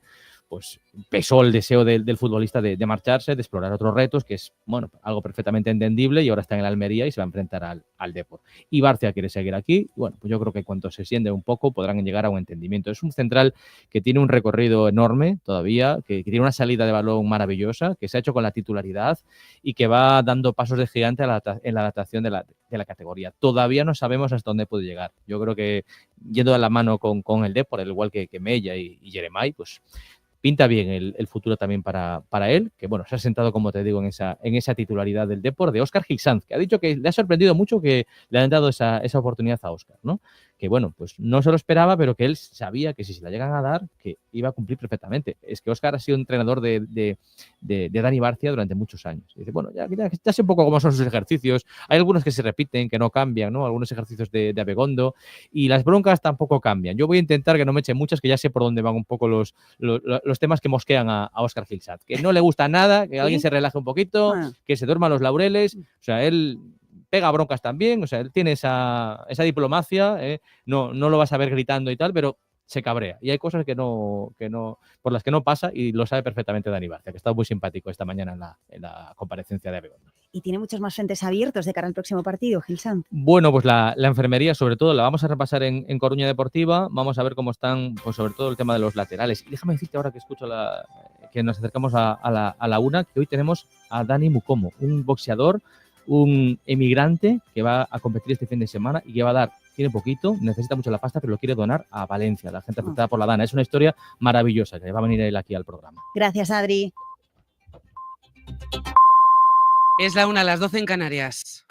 pues pesó el deseo del futbolista de marcharse, de explorar otros retos, que es, bueno, algo perfectamente entendible, y ahora está en el Almería y se va a enfrentar al Depor. Y Barcia quiere seguir aquí, y bueno, pues yo creo que cuando se siente un poco podrán llegar a un entendimiento. Es un central que tiene un recorrido enorme todavía, que tiene una salida de balón maravillosa, que se ha hecho con la titularidad y que va dando pasos de gigante en la adaptación de la categoría. Todavía no sabemos hasta dónde puede llegar. Yo creo que yendo de la mano con el Depor, al igual que Mella y Jeremai, pues pinta bien el futuro también para él, que bueno, se ha sentado, como te digo, en esa titularidad del Depor, de Óscar Gil Sanz, que ha dicho que le ha sorprendido mucho que le han dado esa oportunidad a Óscar, ¿no? Que bueno, pues no se lo esperaba, pero que él sabía que si se la llegan a dar, que iba a cumplir perfectamente. Es que Óscar ha sido entrenador de Dani Barcia durante muchos años. Y dice, bueno, ya sé un poco cómo son sus ejercicios. Hay algunos que se repiten, que no cambian, ¿no? Algunos ejercicios de Abegondo, y las broncas tampoco cambian. Yo voy a intentar que no me echen muchas, que ya sé por dónde van un poco los temas que mosquean a Óscar Gil Sanz. Que no le gusta nada, que alguien se relaje un poquito, que se duerma los laureles. O sea, él pega broncas también, o sea, él tiene esa diplomacia, no lo vas a ver gritando y tal, pero se cabrea. Y hay cosas por las que no pasa, y lo sabe perfectamente Dani Barcia, que está muy simpático esta mañana en la comparecencia de Abegondo. Y tiene muchos más frentes abiertos de cara al próximo partido, Gil Sanz. Bueno, pues la enfermería, sobre todo, la vamos a repasar en Coruña Deportiva. Vamos a ver cómo están, pues sobre todo el tema de los laterales. Y déjame decirte ahora que escucho que nos acercamos a la una, que hoy tenemos a Dani Mucomo, un boxeador, un emigrante que va a competir este fin de semana y que va a dar, tiene poquito, necesita mucho la pasta, pero lo quiere donar a Valencia, la gente afectada por la Dana. Es una historia maravillosa, que va a venir él aquí al programa. Gracias, Adri. Es la 1, a las 12 en Canarias.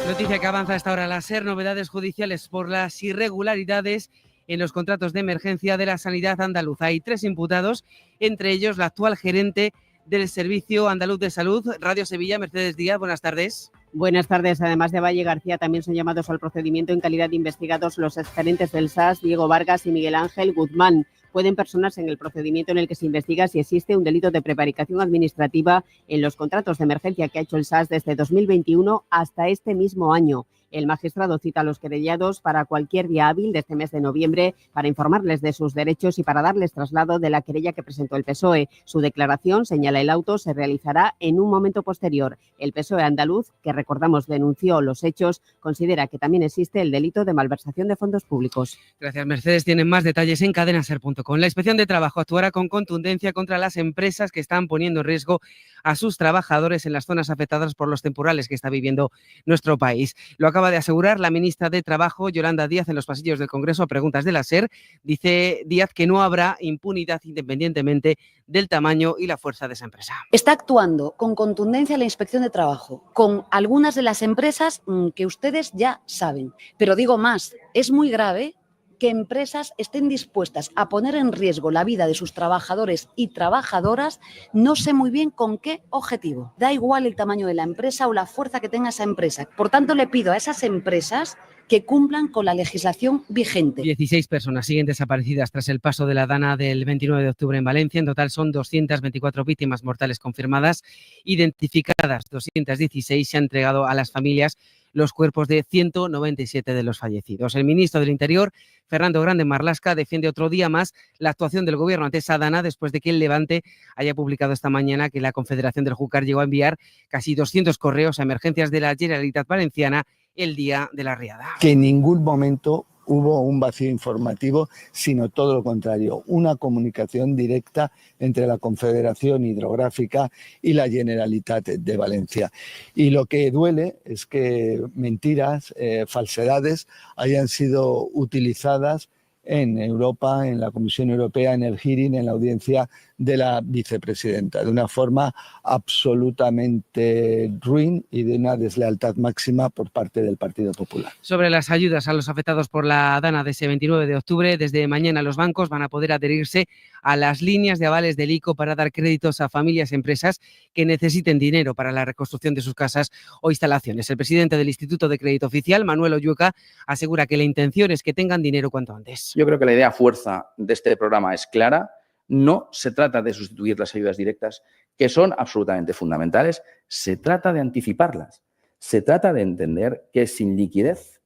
Noticia que avanza hasta ahora la SER, novedades judiciales por las irregularidades en los contratos de emergencia de la sanidad andaluza. Hay 3 imputados, entre ellos la actual gerente del Servicio Andaluz de Salud, Radio Sevilla, Mercedes Díaz. Buenas tardes. Buenas tardes. Además de Valle García, también son llamados al procedimiento en calidad de investigados los exgerentes del SAS, Diego Vargas y Miguel Ángel Guzmán. Pueden personarse en el procedimiento en el que se investiga si existe un delito de prevaricación administrativa en los contratos de emergencia que ha hecho el SAS desde 2021 hasta este mismo año. El magistrado cita a los querellados para cualquier día hábil de este mes de noviembre para informarles de sus derechos y para darles traslado de la querella que presentó el PSOE. Su declaración, señala el auto, se realizará en un momento posterior. El PSOE andaluz, que recordamos denunció los hechos, considera que también existe el delito de malversación de fondos públicos. Gracias, Mercedes. Tienen más detalles en cadenaser.com. La Inspección de Trabajo actuará con contundencia contra las empresas que están poniendo en riesgo a sus trabajadores en las zonas afectadas por los temporales que está viviendo nuestro país. Lo acaba de asegurar la ministra de Trabajo, Yolanda Díaz, en los pasillos del Congreso a preguntas de la SER. Dice Díaz que no habrá impunidad independientemente del tamaño y la fuerza de esa empresa. Está actuando con contundencia la Inspección de Trabajo, con algunas de las empresas que ustedes ya saben. Pero digo más, es muy grave que empresas estén dispuestas a poner en riesgo la vida de sus trabajadores y trabajadoras, no sé muy bien con qué objetivo. Da igual el tamaño de la empresa o la fuerza que tenga esa empresa. Por tanto, le pido a esas empresas que cumplan con la legislación vigente. 16 personas siguen desaparecidas tras el paso de la Dana del 29 de octubre en Valencia. En total son 224 víctimas mortales confirmadas, identificadas 216. Se han entregado a las familias los cuerpos de 197 de los fallecidos. El ministro del Interior, Fernando Grande Marlaska, defiende otro día más la actuación del Gobierno ante esa Dana después de que el Levante haya publicado esta mañana que la Confederación del Júcar llegó a enviar casi 200 correos a emergencias de la Generalitat Valenciana el día de la riada. Que en ningún momento hubo un vacío informativo, sino todo lo contrario, una comunicación directa entre la Confederación Hidrográfica y la Generalitat de Valencia. Y lo que duele es que mentiras, falsedades hayan sido utilizadas en Europa, en la Comisión Europea, en el hearing, en la audiencia de la vicepresidenta, de una forma absolutamente ruin y de una deslealtad máxima por parte del Partido Popular. Sobre las ayudas a los afectados por la Dana de ese 29 de octubre, desde mañana los bancos van a poder adherirse a las líneas de avales del ICO para dar créditos a familias y empresas que necesiten dinero para la reconstrucción de sus casas o instalaciones. El presidente del Instituto de Crédito Oficial, Manuel Oyuca, asegura que la intención es que tengan dinero cuanto antes. Yo creo que la idea fuerza de este programa es clara. No se trata de sustituir las ayudas directas, que son absolutamente fundamentales. Se trata de anticiparlas. Se trata de entender que sin liquidez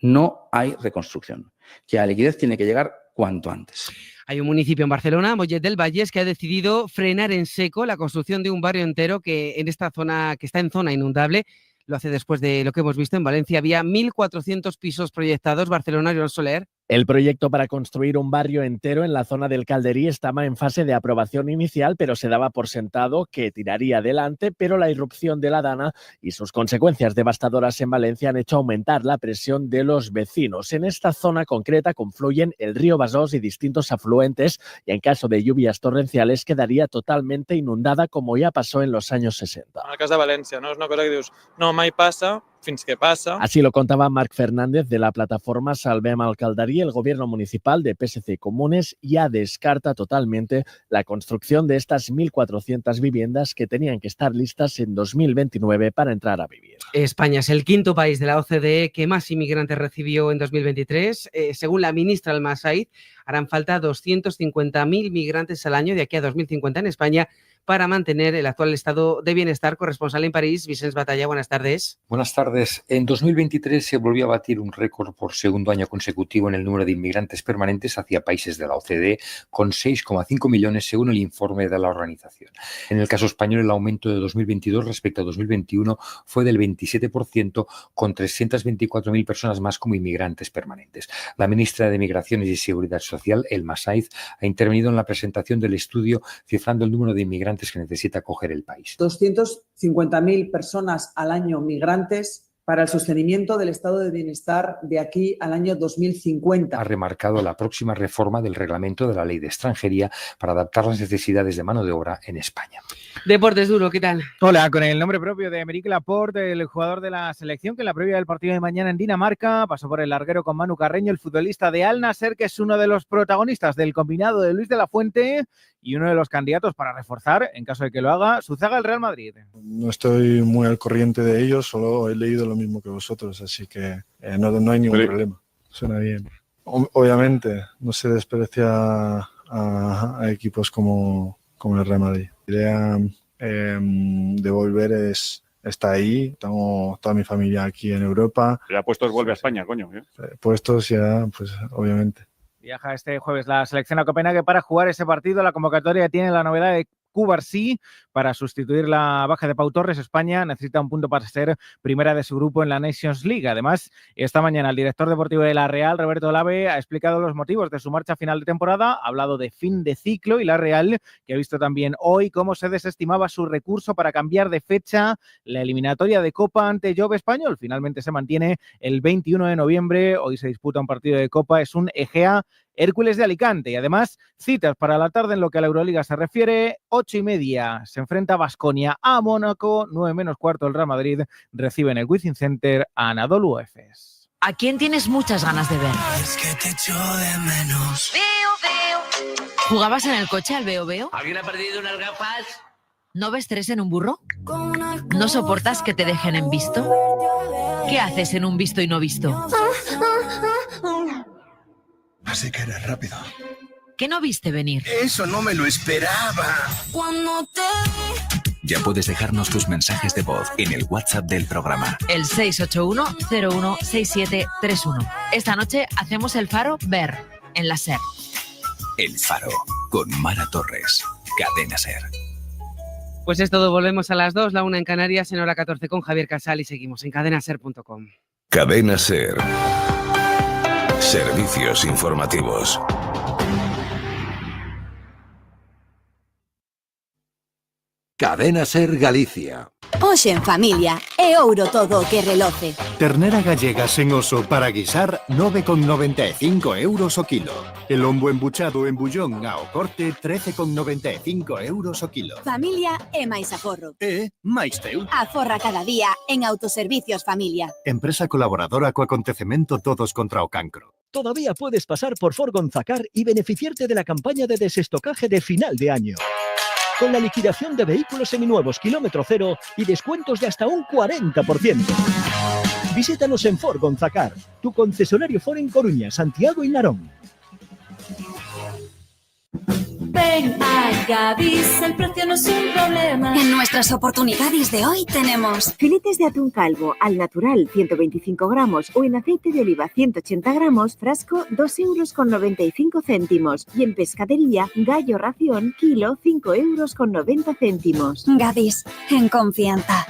no hay reconstrucción, que la liquidez tiene que llegar cuanto antes. Hay un municipio en Barcelona, Mollet del Vallès, que ha decidido frenar en seco la construcción de un barrio entero que en esta zona, que está en zona inundable. Lo hace después de lo que hemos visto en Valencia. Había 1.400 pisos proyectados. Barcelona, Joan Soler. El proyecto para construir un barrio entero en la zona del Calderí estaba en fase de aprobación inicial, pero se daba por sentado que tiraría adelante, pero la irrupción de la Dana y sus consecuencias devastadoras en Valencia han hecho aumentar la presión de los vecinos. En esta zona concreta confluyen el río Besòs y distintos afluentes y en caso de lluvias torrenciales quedaría totalmente inundada como ya pasó en los años 60. En el cas de València, no és una cosa que dius no, mai passa, fins que passa. Así lo contaba Marc Fernández de la plataforma Salvem el Calderí. El gobierno municipal de PSC y Comunes ya descarta totalmente la construcción de estas 1.400 viviendas que tenían que estar listas en 2029 para entrar a vivir. España es el quinto país de la OCDE que más inmigrantes recibió en 2023. Según la ministra Al-Massaid, harán falta 250.000 migrantes al año de aquí a 2050 en España para mantener el actual estado de bienestar. Corresponsal en París, Vicens Batalla, buenas tardes. Buenas tardes. En 2023 se volvió a batir un récord por segundo año consecutivo en el número de inmigrantes permanentes hacia países de la OCDE, con 6,5 millones según el informe de la organización. En el caso español, el aumento de 2022 respecto a 2021 fue del 27%, con 324.000 personas más como inmigrantes permanentes. La ministra de Migraciones y Seguridad Social, El-Massaid, ha intervenido en la presentación del estudio cifrando el número de inmigrantes que necesita acoger el país. 250.000 personas al año migrantes para el sostenimiento del estado de bienestar de aquí al año 2050. Ha remarcado la próxima reforma del reglamento de la Ley de Extranjería para adaptar las necesidades de mano de obra en España. Deportes Duro, ¿qué tal? Hola, con el nombre propio de Aymeric Laporte, el jugador de la selección que en la previa del partido de mañana en Dinamarca pasó por el larguero con Manu Carreño, el futbolista de Al Nassr, que es uno de los protagonistas del combinado de Luis de la Fuente y uno de los candidatos para reforzar, en caso de que lo haga, su zaga el Real Madrid. No estoy muy al corriente de ello, solo he leído lo mismo que vosotros, así que no hay ningún problema. Suena bien. Obviamente, no se desprecia a equipos como el Real Madrid. La idea de volver es está ahí, tengo toda mi familia aquí en Europa. Ya puestos vuelve a España, coño. Puestos ya, pues obviamente. Viaja este jueves la selección a Copenhague para jugar ese partido. La convocatoria tiene la novedad de Cubarsí para sustituir la baja de Pau Torres. España necesita un punto para ser primera de su grupo en la Nations League. Además, esta mañana el director deportivo de la Real, Roberto Olave, ha explicado los motivos de su marcha a final de temporada, ha hablado de fin de ciclo y la Real, que ha visto también hoy cómo se desestimaba su recurso para cambiar de fecha la eliminatoria de Copa ante Jove Español. Finalmente se mantiene el 21 de noviembre. Hoy se disputa un partido de Copa. Es un Egea Hércules de Alicante. Y además, citas para la tarde en lo que a la Euroliga se refiere. 8:30 se enfrenta Baskonia a Mónaco. 9 menos cuarto el Real Madrid recibe en el Wizzing Center a Anadolu Efes. ¿A quién tienes muchas ganas de ver? Es que te echo de menos. ¿Jugabas en el coche al Veo Veo? ¿Alguien ha perdido unas gafas? ¿No ves tres en un burro? ¿No soportas que te dejen en visto? ¿Qué haces en un visto y no visto? Así que eres rápido. ¿Qué no viste venir? Eso no me lo esperaba. Cuando te... Ya puedes dejarnos tus mensajes de voz en el WhatsApp del programa. El 681-016731. Esta noche hacemos el Faro Ver en la SER. El Faro, con Mara Torres. Cadena SER. Pues es todo, volvemos a las 2, la 1 en Canarias, en hora 14 con Javier Casal y seguimos en cadenaser.com. Cadena SER. Servicios informativos. Cadena SER Galicia. Hoxe en familia, é ouro todo o que reloce. Ternera gallega sen oso para guisar 9,95 euros o kilo. El lombo embuchado en bullón ao corte 13,95 euros o kilo. Familia é máis aforro. máis teu. Aforra cada día en Autoservicios Familia. Empresa colaboradora co acontecemento Todos contra o Cancro. Todavía puedes pasar por Ford Zacar y beneficiarte de la campaña de desestocaje de final de año. Con la liquidación de vehículos seminuevos kilómetro cero y descuentos de hasta un 40%. Visítanos en Ford Zacar, tu concesionario Ford en Coruña, Santiago y Narón. Ven a Gadis, el precio no es un problema. En nuestras oportunidades de hoy tenemos filetes de atún calvo al natural 125 gramos o en aceite de oliva 180 gramos, frasco 2,95 euros. Y en pescadería, gallo ración, kilo 5,90 euros. Gadis, en confianza.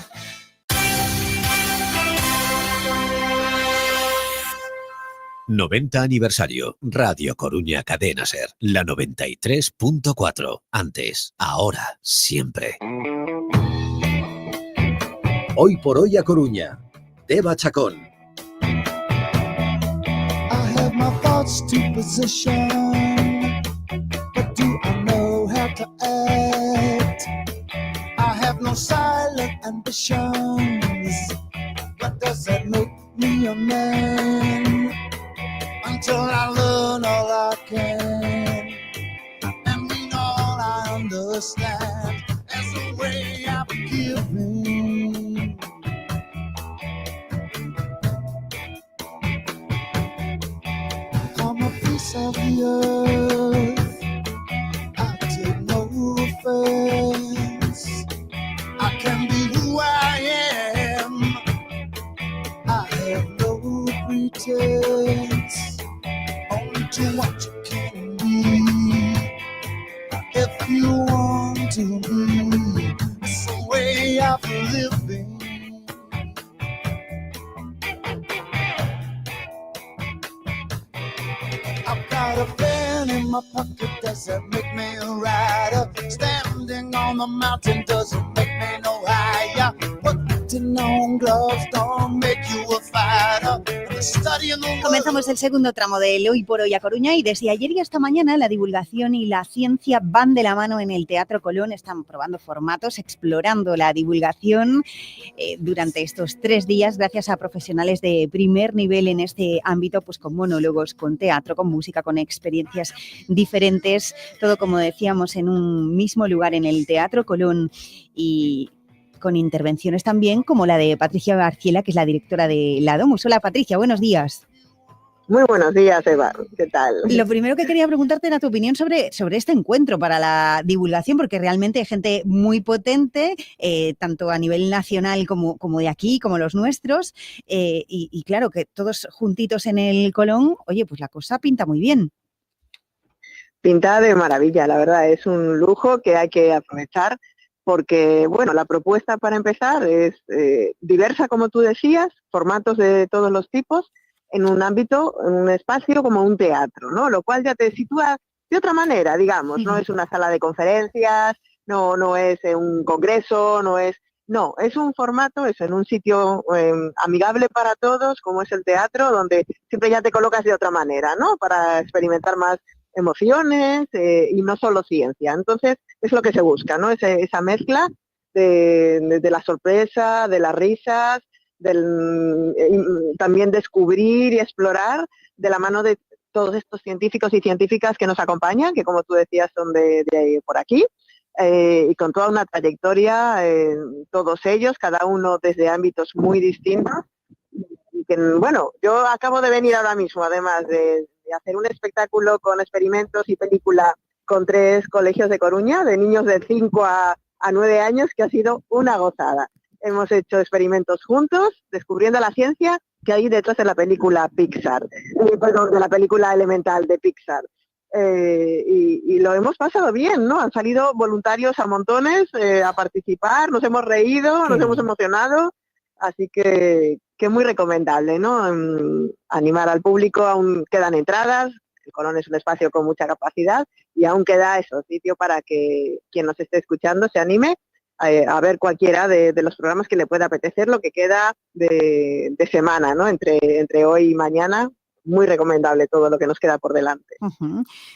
...90 aniversario, Radio Coruña Cadena SER, la 93.4, antes, ahora, siempre. Hoy por hoy a Coruña, Deva Chacón. I have my thoughts to position, but do I know how to act? I have no silent ambitions, but does that make me a man? Until I learn all I can and mean all I understand. That's the way I've given. I'm a piece of the earth. I take no offense. I can be who I am. I have no pretense. To what you can be, if you want to be. It's the way of living. I've got a pen in my pocket, does that make me a rider? Standing on the mountain doesn't make me no higher. Putting on gloves don't make you a fighter. Comenzamos el segundo tramo de Hoy por Hoy a Coruña y desde ayer y hasta mañana la divulgación y la ciencia van de la mano en el Teatro Colón. Están probando formatos, explorando la divulgación durante estos 3 días gracias a profesionales de primer nivel en este ámbito, pues con monólogos, con teatro, con música, con experiencias diferentes, todo como decíamos en un mismo lugar en el Teatro Colón y con intervenciones también como la de Patricia Garciela, que es la directora de la Domus. Hola Patricia, buenos días. Muy buenos días, Eva. ¿Qué tal? Lo primero que quería preguntarte era tu opinión sobre este encuentro para la divulgación, porque realmente hay gente muy potente, tanto a nivel nacional como de aquí, como los nuestros, y claro, que todos juntitos en el Colón, oye, pues la cosa pinta muy bien. Pinta de maravilla, la verdad, es un lujo que hay que aprovechar porque, bueno, la propuesta para empezar es diversa, como tú decías, formatos de todos los tipos, en un ámbito, en un espacio como un teatro, ¿no? Lo cual ya te sitúa de otra manera, digamos, no es una sala de conferencias, no es un congreso, no, es un formato, es en un sitio amigable para todos, como es el teatro, donde siempre ya te colocas de otra manera, ¿no? Para experimentar más emociones y no solo ciencia. Entonces, es lo que se busca, ¿no? Esa mezcla de la sorpresa, de las risas, también descubrir y explorar de la mano de todos estos científicos y científicas que nos acompañan, que como tú decías son de por aquí, y con toda una trayectoria, todos ellos, cada uno desde ámbitos muy distintos. Y que, bueno, yo acabo de venir ahora mismo, además de hacer un espectáculo con experimentos y película con 3 colegios de Coruña, de niños de 5 a 9 años, que ha sido una gozada. Hemos hecho experimentos juntos, descubriendo la ciencia que hay detrás de la película Pixar, de la película Elemental de Pixar. Y lo hemos pasado bien, ¿no? Han salido voluntarios a montones a participar, nos hemos reído, nos hemos emocionado, así que muy recomendable, ¿no? Animar al público, aún quedan entradas, el Colón es un espacio con mucha capacidad y aún queda sitio para que quien nos esté escuchando se anime a ver cualquiera de los programas que le pueda apetecer, lo que queda de semana, ¿no? Entre hoy y mañana. Muy recomendable todo lo que nos queda por delante.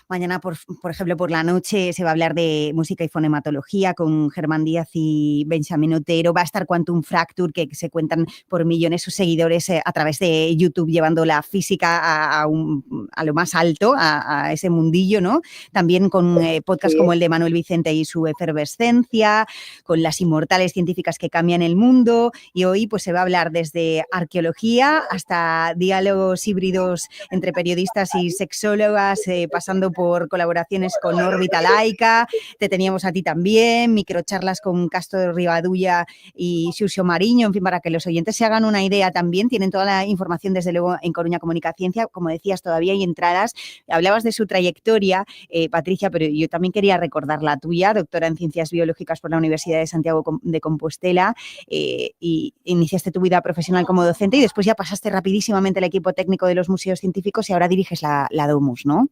Mañana, por ejemplo, por la noche se va a hablar de música y fonematología con Germán Díaz y Benjamín Otero. Va a estar Quantum Fracture, que se cuentan por millones sus seguidores a través de YouTube, llevando la física a lo más alto, a ese mundillo, ¿no? También con podcasts como el de Manuel Vicente y su efervescencia, con las inmortales científicas que cambian el mundo. Y hoy pues se va a hablar desde arqueología hasta diálogos híbridos entre periodistas y sexólogas, pasando por colaboraciones con Órbita Laica. Te teníamos a ti también, microcharlas con Castro Rivadulla y Xurxo Mariño, en fin, para que los oyentes se hagan una idea también. Tienen toda la información, desde luego, en Coruña Comunicaciencia. Como decías, todavía hay entradas. Hablabas de su trayectoria, Patricia, pero yo también quería recordar la tuya, doctora en Ciencias Biológicas por la Universidad de Santiago de Compostela, y iniciaste tu vida profesional como docente y después ya pasaste rapidísimamente al equipo técnico de los museos científicos y ahora diriges la Domus, ¿no?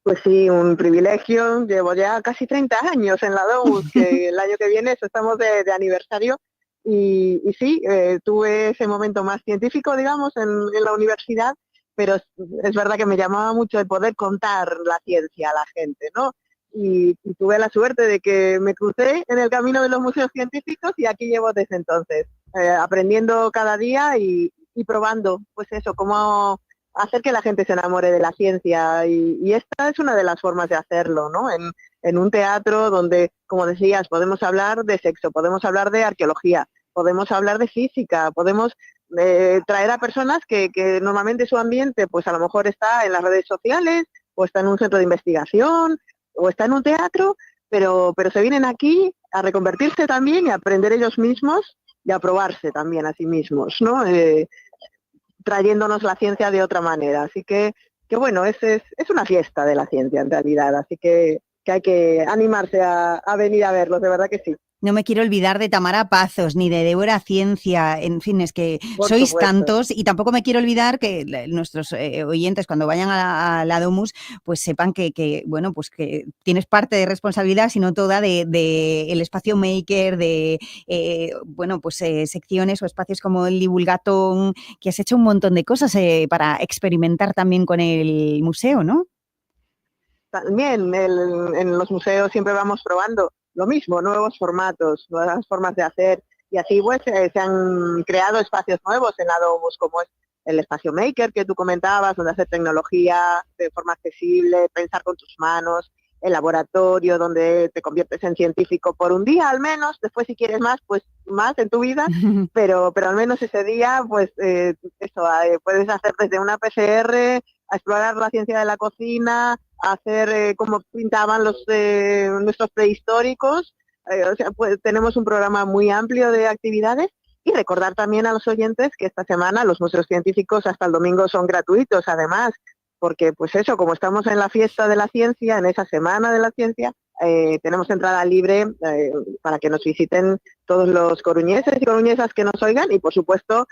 Pues sí, un privilegio. Llevo ya casi 30 años en la Domus, que el año que viene estamos de aniversario. Y sí, tuve ese momento más científico, digamos, en la universidad, pero es verdad que me llamaba mucho el poder contar la ciencia a la gente, ¿no? Y tuve la suerte de que me crucé en el camino de los museos científicos y aquí llevo desde entonces, aprendiendo cada día y probando, pues eso, cómo hacer que la gente se enamore de la ciencia y esta es una de las formas de hacerlo, ¿no? En un teatro donde, como decías, podemos hablar de sexo, podemos hablar de arqueología, podemos hablar de física, podemos traer a personas que normalmente su ambiente, pues a lo mejor está en las redes sociales o está en un centro de investigación o está en un teatro, pero se vienen aquí a reconvertirse también y a aprender ellos mismos y a probarse también a sí mismos, ¿no? Trayéndonos la ciencia de otra manera. Así que bueno, es una fiesta de la ciencia en realidad, así que hay que animarse a venir a verlos, de verdad que sí. No me quiero olvidar de Tamara Pazos, ni de Débora Ciencia, en fin, es que sois tantos, y tampoco me quiero olvidar que nuestros oyentes, cuando vayan a la Domus, pues sepan que bueno, pues que tienes parte de responsabilidad, sino toda de el espacio maker, de bueno, pues secciones o espacios como el Divulgatón, que has hecho un montón de cosas para experimentar también con el museo, ¿no? También en los museos siempre vamos probando lo mismo, nuevos formatos, nuevas formas de hacer, y así pues se han creado espacios nuevos en la Domus, como es el espacio maker que tú comentabas, donde hacer tecnología de forma accesible, pensar con tus manos, el laboratorio donde te conviertes en científico por un día al menos, después si quieres más, pues más en tu vida, pero al menos ese día, pues puedes hacer desde una PCR a explorar la ciencia de la cocina, a hacer cómo pintaban nuestros prehistóricos, pues tenemos un programa muy amplio de actividades. Y recordar también a los oyentes que esta semana los museos científicos hasta el domingo son gratuitos, además, porque pues eso, como estamos en la fiesta de la ciencia, en esa semana de la ciencia, tenemos entrada libre para que nos visiten todos los coruñeses y coruñesas que nos oigan y, por supuesto,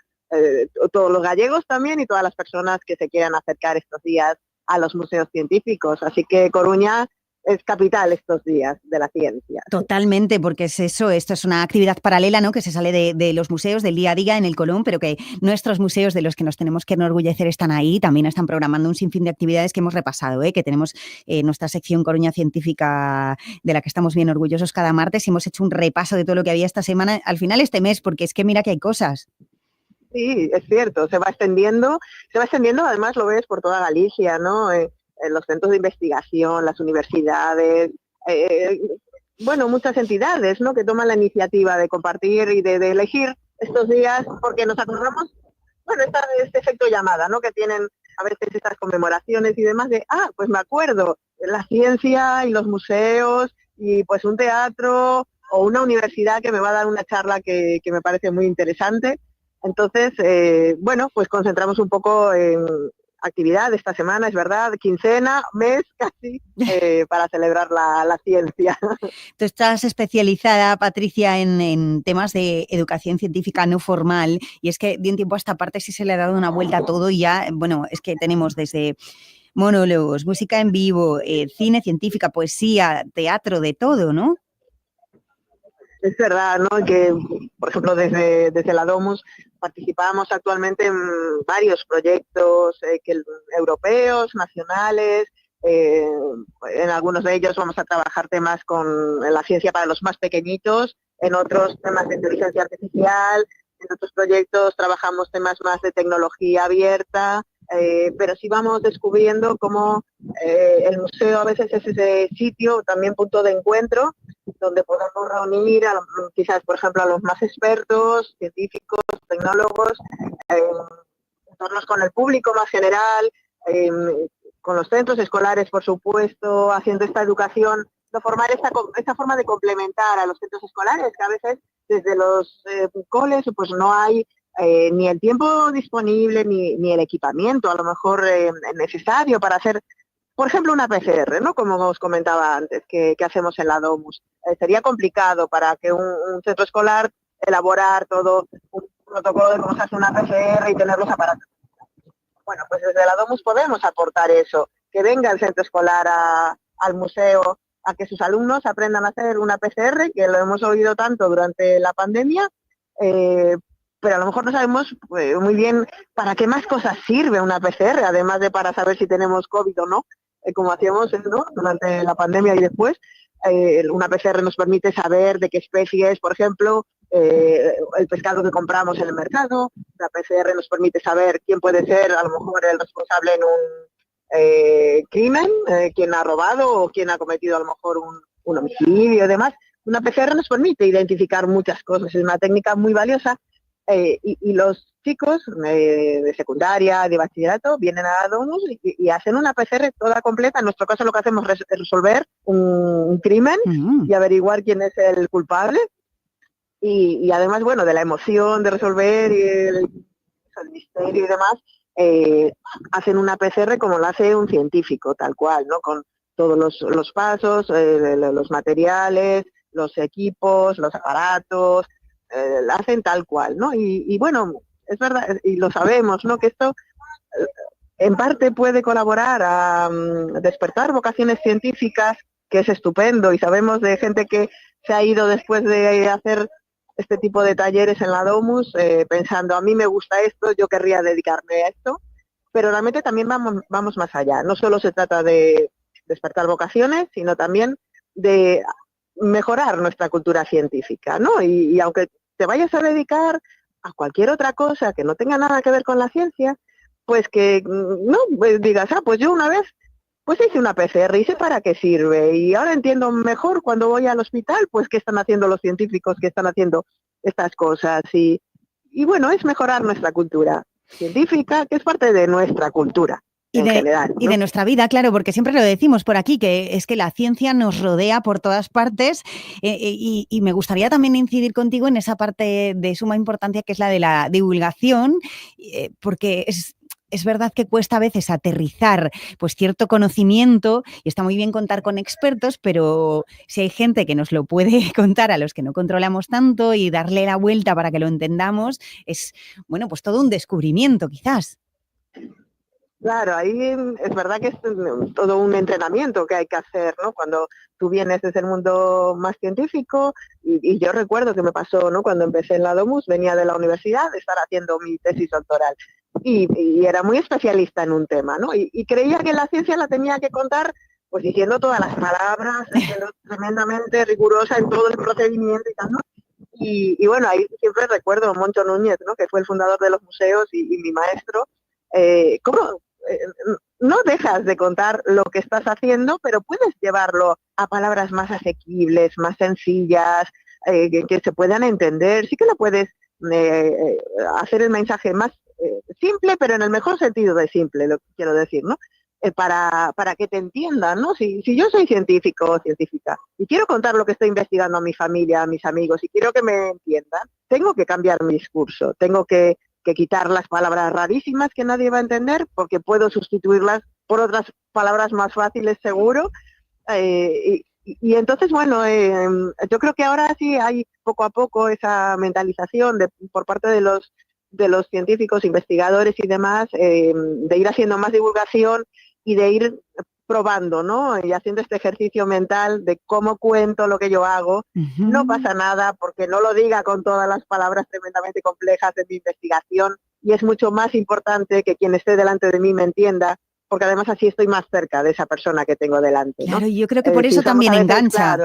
todos los gallegos también y todas las personas que se quieran acercar estos días a los museos científicos. Así que Coruña es capital estos días de la ciencia. Totalmente, porque es eso, esto es una actividad paralela, ¿no? Que se sale de los museos del día a día en el Colón, pero que nuestros museos de los que nos tenemos que enorgullecer están ahí, también están programando un sinfín de actividades que hemos repasado, que tenemos nuestra sección Coruña Científica, de la que estamos bien orgullosos cada martes, y hemos hecho un repaso de todo lo que había esta semana, al final este mes, porque es que mira que hay cosas. Sí, es cierto, se va extendiendo, además lo ves por toda Galicia, ¿no? Los centros de investigación, las universidades, muchas entidades, ¿no? Que toman la iniciativa de compartir y de elegir estos días porque nos acordamos, este efecto llamada, ¿no? Que tienen a veces estas conmemoraciones y demás pues me acuerdo, la ciencia y los museos y pues un teatro o una universidad que me va a dar una charla que me parece muy interesante. Entonces, pues concentramos un poco en actividad esta semana, es verdad, quincena, mes casi, para celebrar la ciencia. Tú estás especializada, Patricia, en temas de educación científica no formal, y es que de un tiempo a esta parte sí se le ha dado una vuelta a todo y ya, es que tenemos desde monólogos, música en vivo, cine, científica, poesía, teatro, de todo, ¿no? Es verdad, ¿no? Que, por ejemplo, desde la Domus participamos actualmente en varios proyectos europeos, nacionales. En algunos de ellos vamos a trabajar temas en la ciencia para los más pequeñitos, en otros temas de inteligencia artificial, en otros proyectos trabajamos temas más de tecnología abierta, pero sí vamos descubriendo cómo el museo a veces es ese sitio, también punto de encuentro, donde podemos reunir quizás, por ejemplo, a los más expertos, científicos, tecnólogos, entornos con el público más general, con los centros escolares, por supuesto, haciendo esta educación, de formar esta forma de complementar a los centros escolares, que a veces desde los coles pues no hay ni el tiempo disponible ni el equipamiento a lo mejor necesario para hacer, por ejemplo, una PCR, ¿no? Como os comentaba antes, que hacemos en la Domus. Sería complicado para que un centro escolar elaborar todo un protocolo de cómo se hace una PCR y tener los aparatos. Bueno, pues desde la Domus podemos aportar eso, que venga el centro escolar al museo, a que sus alumnos aprendan a hacer una PCR, que lo hemos oído tanto durante la pandemia, pero a lo mejor no sabemos muy bien para qué más cosas sirve una PCR, además de para saber si tenemos COVID o no, como hacíamos, ¿no? Durante la pandemia y después. Una PCR nos permite saber de qué especie es, por ejemplo, el pescado que compramos en el mercado. La PCR nos permite saber quién puede ser a lo mejor el responsable en un crimen, quién ha robado o quién ha cometido a lo mejor un homicidio y demás. Una PCR nos permite identificar muchas cosas, es una técnica muy valiosa. Y los chicos de secundaria, de bachillerato, vienen a la Domus y hacen una PCR toda completa. En nuestro caso lo que hacemos es resolver un crimen y averiguar quién es el culpable. Y además, de la emoción de resolver y el misterio y demás, hacen una PCR como lo hace un científico, tal cual, ¿no? Con todos los pasos, los materiales, los equipos, los aparatos, la hacen tal cual, ¿no? Y es verdad, y lo sabemos, ¿no? Que esto en parte puede colaborar a despertar vocaciones científicas, que es estupendo, y sabemos de gente que se ha ido después de hacer este tipo de talleres en la Domus, pensando, a mí me gusta esto, yo querría dedicarme a esto, pero realmente también vamos más allá. No solo se trata de despertar vocaciones, sino también de mejorar nuestra cultura científica, ¿no? Y aunque te vayas a dedicar a cualquier otra cosa que no tenga nada que ver con la ciencia, pues que no pues digas, pues yo una vez pues hice una PCR y sé para qué sirve. Y ahora entiendo mejor cuando voy al hospital, pues qué están haciendo los científicos, qué están haciendo estas cosas. Y bueno, es mejorar nuestra cultura científica, que es parte de nuestra cultura. Y de nuestra vida, claro, porque siempre lo decimos por aquí, que es que la ciencia nos rodea por todas partes y me gustaría también incidir contigo en esa parte de suma importancia que es la de la divulgación, porque es verdad que cuesta a veces aterrizar pues cierto conocimiento y está muy bien contar con expertos, pero si hay gente que nos lo puede contar a los que no controlamos tanto y darle la vuelta para que lo entendamos, es, bueno, pues todo un descubrimiento quizás. Claro, ahí es verdad que es todo un entrenamiento que hay que hacer, ¿no? Cuando tú vienes desde el mundo más científico, y yo recuerdo que me pasó, ¿no? Cuando empecé en la Domus, venía de la universidad de estar haciendo mi tesis doctoral y era muy especialista en un tema, ¿no? Y creía que la ciencia la tenía que contar pues diciendo todas las palabras, siendo tremendamente rigurosa en todo el procedimiento y tal, ¿no? Y bueno, ahí siempre recuerdo a Moncho Núñez, ¿no? Que fue el fundador de los museos y mi maestro. ¿Cómo? No dejas de contar lo que estás haciendo, pero puedes llevarlo a palabras más asequibles, más sencillas, que se puedan entender. Sí que lo puedes hacer el mensaje más simple, pero en el mejor sentido de simple, lo que quiero decir, ¿no? Para que te entiendan, ¿no? Si yo soy científico o científica y quiero contar lo que estoy investigando a mi familia, a mis amigos, y quiero que me entiendan, tengo que cambiar mi discurso, tengo que quitar las palabras rarísimas que nadie va a entender, porque puedo sustituirlas por otras palabras más fáciles, seguro. Y entonces, bueno, yo creo que ahora sí hay poco a poco esa mentalización por parte de los científicos, investigadores y demás, de ir haciendo más divulgación y de ir probando, ¿no? Y haciendo este ejercicio mental de cómo cuento lo que yo hago. No pasa nada porque no lo diga con todas las palabras tremendamente complejas de mi investigación, y es mucho más importante que quien esté delante de mí me entienda, porque además así estoy más cerca de esa persona que tengo delante, ¿no? Claro, yo creo que por eso también engancha.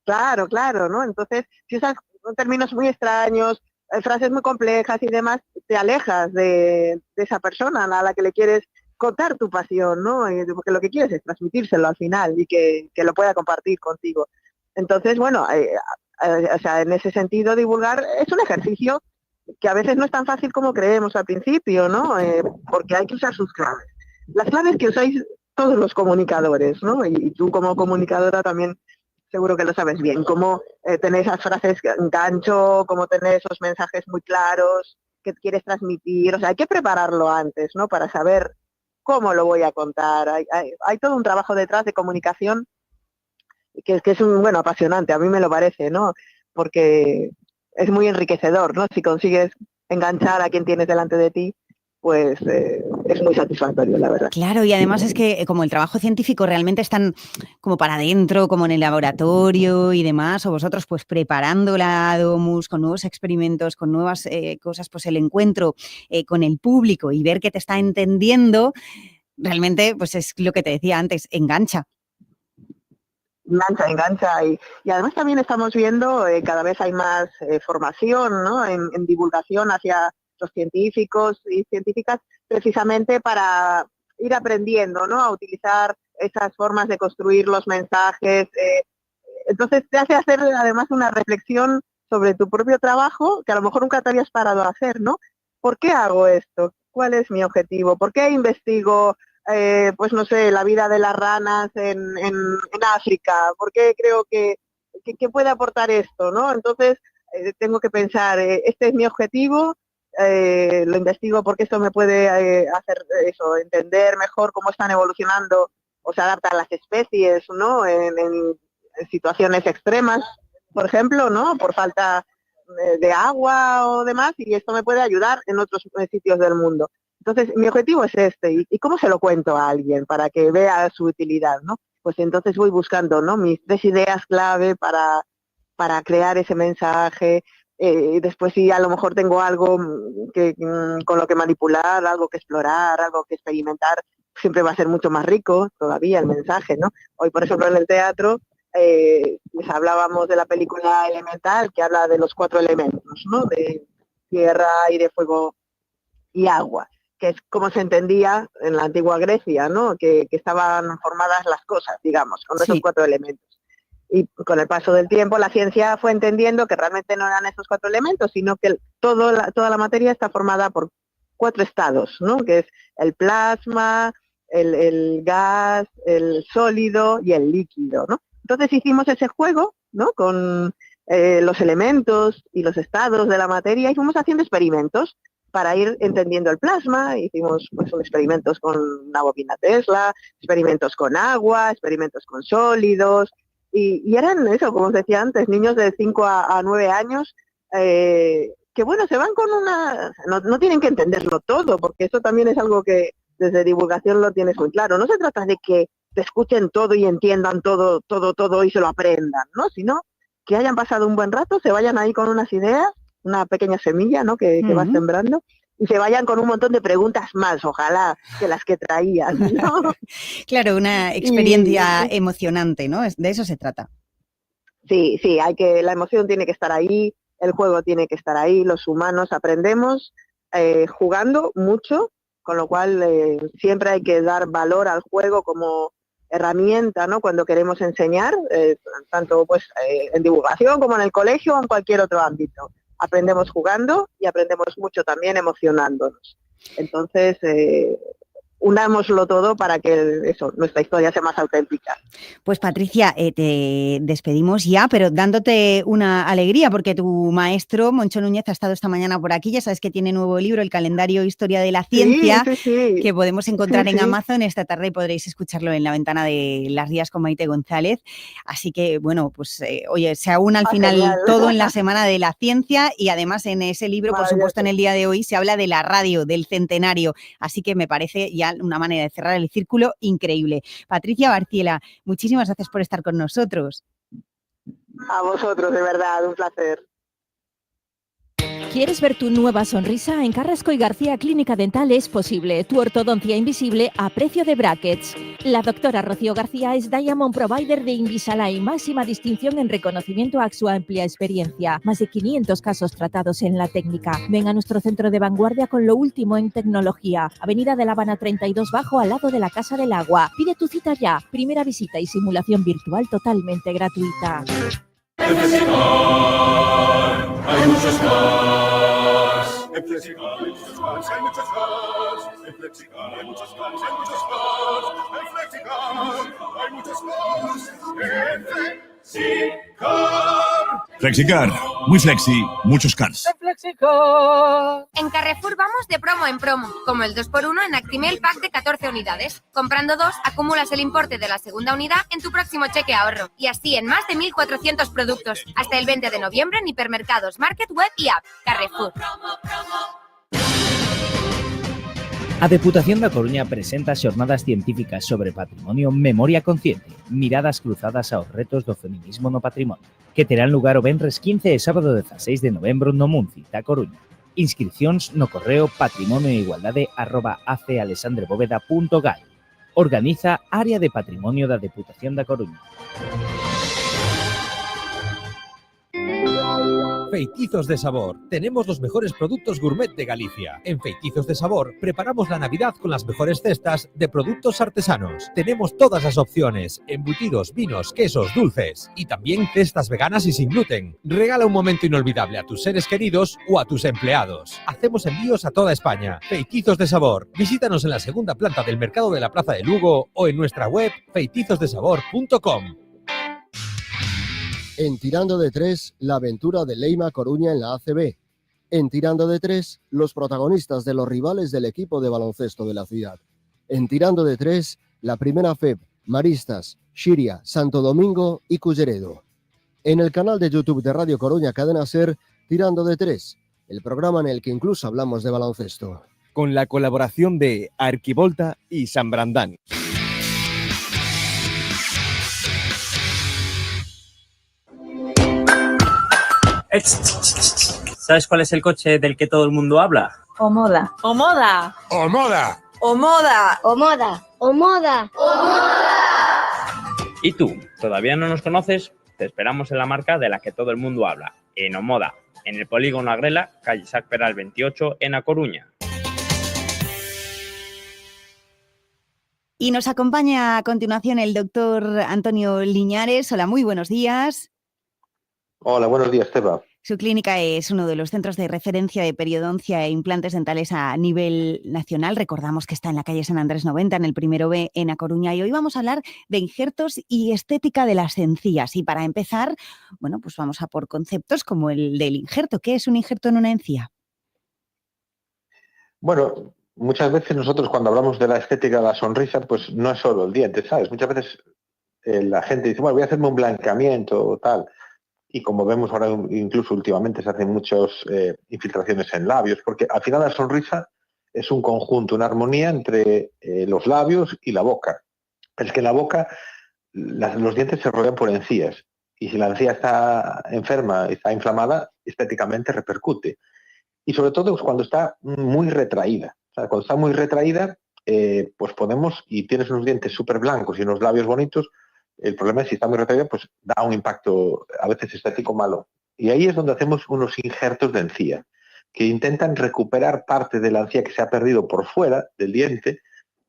Claro, ¿no? Entonces, si usas términos muy extraños, frases muy complejas y demás, te alejas de esa persona a la que le quieres contar tu pasión, ¿no? Porque lo que quieres es transmitírselo al final y que lo pueda compartir contigo. Entonces, bueno, o sea, en ese sentido, divulgar es un ejercicio que a veces no es tan fácil como creemos al principio, ¿no? Porque hay que usar sus claves. Las claves que usáis todos los comunicadores, ¿no? Y tú como comunicadora también seguro que lo sabes bien, cómo tener esas frases gancho, cómo tener esos mensajes muy claros que quieres transmitir. O sea, hay que prepararlo antes, ¿no? Para saber cómo lo voy a contar. Hay todo un trabajo detrás de comunicación que es bueno, apasionante, a mí me lo parece, ¿no? Porque es muy enriquecedor, ¿no? Si consigues enganchar a quien tienes delante de ti, pues es muy satisfactorio, la verdad. Claro, y además es que como el trabajo científico realmente están como para adentro, como en el laboratorio y demás, o vosotros pues preparando la Domus con nuevos experimentos, con nuevas cosas, pues el encuentro con el público y ver que te está entendiendo, realmente pues es lo que te decía antes, engancha. Engancha. Y además también estamos viendo, cada vez hay más formación, ¿no? En divulgación hacia los científicos y científicas, precisamente para ir aprendiendo, ¿no? A utilizar esas formas de construir los mensajes. Entonces te hace hacer además una reflexión sobre tu propio trabajo que a lo mejor nunca te habías parado a hacer, ¿no? ¿Por qué hago esto? ¿Cuál es mi objetivo? ¿Por qué investigo, pues no sé, la vida de las ranas en África? ¿Por qué creo que puede aportar esto, ¿no? Entonces tengo que pensar, este es mi objetivo, lo investigo porque esto me puede hacer eso, entender mejor cómo están evolucionando o se adaptan las especies, ¿no? En situaciones extremas, por ejemplo, ¿no? Por falta de agua o demás, y esto me puede ayudar en otros sitios del mundo. Entonces, mi objetivo es este, ¿y cómo se lo cuento a alguien para que vea su utilidad, ¿no? Pues entonces voy buscando, ¿no? Mis 3 ideas clave para crear ese mensaje. Después si a lo mejor tengo algo con lo que manipular, algo que explorar, algo que experimentar, siempre va a ser mucho más rico todavía el mensaje, ¿no? Hoy, por ejemplo, en el teatro les hablábamos de la película Elemental, que habla de los 4 elementos, ¿no? De tierra, aire, fuego y agua. que es como se entendía en la antigua Grecia, ¿no? Que estaban formadas las cosas, digamos, con esos 4 elementos. Y con el paso del tiempo la ciencia fue entendiendo que realmente no eran esos 4 elementos, sino que toda la materia está formada por 4 estados, ¿no? Que es el plasma, el gas, el sólido y el líquido, ¿no? Entonces hicimos ese juego, ¿no? Con los elementos y los estados de la materia y fuimos haciendo experimentos para ir entendiendo el plasma. Hicimos pues, experimentos con una bobina Tesla, experimentos con agua, experimentos con sólidos, y eran eso, como os decía antes, niños de 5 a 9 años, que bueno, se van con una... No tienen que entenderlo todo, porque eso también es algo que desde divulgación lo tienes muy claro. No se trata de que te escuchen todo y entiendan todo y se lo aprendan, ¿no? Sino que hayan pasado un buen rato, se vayan ahí con unas ideas, una pequeña semilla, ¿no? Que vas sembrando, y se vayan con un montón de preguntas más, ojalá, que las que traían, ¿no? Claro, una experiencia emocionante, ¿no? De eso se trata. Sí, la emoción tiene que estar ahí, el juego tiene que estar ahí, los humanos aprendemos jugando mucho, con lo cual siempre hay que dar valor al juego como herramienta, ¿no? Cuando queremos enseñar, tanto pues en divulgación como en el colegio o en cualquier otro ámbito. Aprendemos jugando y aprendemos mucho también emocionándonos. Entonces, unámoslo todo para que nuestra historia sea más auténtica. Pues Patricia, te despedimos ya, pero dándote una alegría, porque tu maestro, Moncho Núñez, ha estado esta mañana por aquí. Ya sabes que tiene nuevo libro, El calendario Historia de la Ciencia, que podemos encontrar en Amazon. Esta tarde podréis escucharlo en La ventana de las Rías con Maite González. Así que, bueno, pues oye, se aúna al final genial. Todo en la Semana de la Ciencia, y además en ese libro, por supuesto, en el día de hoy se habla de la radio, del centenario. Así que me parece ya una manera de cerrar el círculo increíble. Patricia Barciela, muchísimas gracias por estar con nosotros. A vosotros, de verdad, un placer. ¿Quieres ver tu nueva sonrisa? En Carrasco y García Clínica Dental es posible. Tu ortodoncia invisible a precio de brackets. La doctora Rocío García es Diamond Provider de Invisalign, máxima distinción en reconocimiento a su amplia experiencia. Más de 500 casos tratados en la técnica. Ven a nuestro centro de vanguardia con lo último en tecnología. Avenida de La Habana 32 Bajo, al lado de la Casa del Agua. Pide tu cita ya. Primera visita y simulación virtual totalmente gratuita. En Flexicar hay muchos cars. En Flexicar hay muchos cars, hay muchos cars. En Flexicar hay muchos cars, hay muchos cars. En Flexicar hay muchos cars. En Flexicar. Flexicar, muy flexi, muchos cars. En Carrefour vamos de promo en promo, como el 2x1 en Actimel Pack de 14 unidades. Comprando 2, acumulas el importe de la segunda unidad en tu próximo cheque ahorro. Y así en más de 1.400 productos. Hasta el 20 de noviembre en hipermercados, market, web y app. Carrefour. A Deputación da Coruña presenta xornadas científicas sobre patrimonio Memoria Consciente, miradas cruzadas aos retos do feminismo no patrimonio, que terán lugar o venres 15 e sábado 16 de novembro no Munci, da Coruña. Inscripcións no correo patrimonioeigualdade@acealexandrebóveda.gal. Organiza Área de Patrimonio da Deputación da Coruña. Feitizos de Sabor. Tenemos los mejores productos gourmet de Galicia. En Feitizos de Sabor preparamos la Navidad con las mejores cestas de productos artesanos. Tenemos todas las opciones: embutidos, vinos, quesos, dulces y también cestas veganas y sin gluten. Regala un momento inolvidable a tus seres queridos o a tus empleados. Hacemos envíos a toda España. Feitizos de Sabor. Visítanos en la segunda planta del Mercado de la Plaza de Lugo o en nuestra web feitizosdesabor.com. En Tirando de Tres, la aventura de Leima Coruña en la ACB. En Tirando de Tres, los protagonistas de los rivales del equipo de baloncesto de la ciudad. En Tirando de Tres, la primera FEB, Maristas, Xiria, Santo Domingo y Culleredo. En el canal de YouTube de Radio Coruña Cadena Ser, Tirando de Tres, el programa en el que incluso hablamos de baloncesto. Con la colaboración de Arquivolta y San Brandán. ¿Sabes cuál es el coche del que todo el mundo habla? Omoda. ¡Omoda! ¡Omoda! Omoda. ¡Omoda! Omoda. ¿Y tú? ¿Todavía no nos conoces? Te esperamos en la marca de la que todo el mundo habla, en Omoda, en el Polígono Agrela, calle Sac Peral 28, en A Coruña. Y nos acompaña a continuación el doctor Antonio Liñares. Hola, muy buenos días. Hola, buenos días, Teba. Su clínica es uno de los centros de referencia de periodoncia e implantes dentales a nivel nacional. Recordamos que está en la calle San Andrés 90, en el primero B, en A Coruña. Y hoy vamos a hablar de injertos y estética de las encías. Y para empezar, bueno, pues vamos a por conceptos como el del injerto. ¿Qué es un injerto en una encía? Bueno, muchas veces nosotros cuando hablamos de la estética de la sonrisa, pues no es solo el diente, ¿sabes? Muchas veces la gente dice, bueno, voy a hacerme un blanqueamiento o tal. Y como vemos ahora, incluso últimamente se hacen muchas infiltraciones en labios, porque al final la sonrisa es un conjunto, una armonía entre los labios y la boca. Es que en la boca los dientes se rodean por encías, y si la encía está enferma, está inflamada, estéticamente repercute. Y sobre todo cuando está muy retraída. O sea, cuando está muy retraída, pues podemos, y tienes unos dientes súper blancos y unos labios bonitos, el problema es si está muy retraída, pues da un impacto a veces estético malo. Y ahí es donde hacemos unos injertos de encía, que intentan recuperar parte de la encía que se ha perdido por fuera del diente,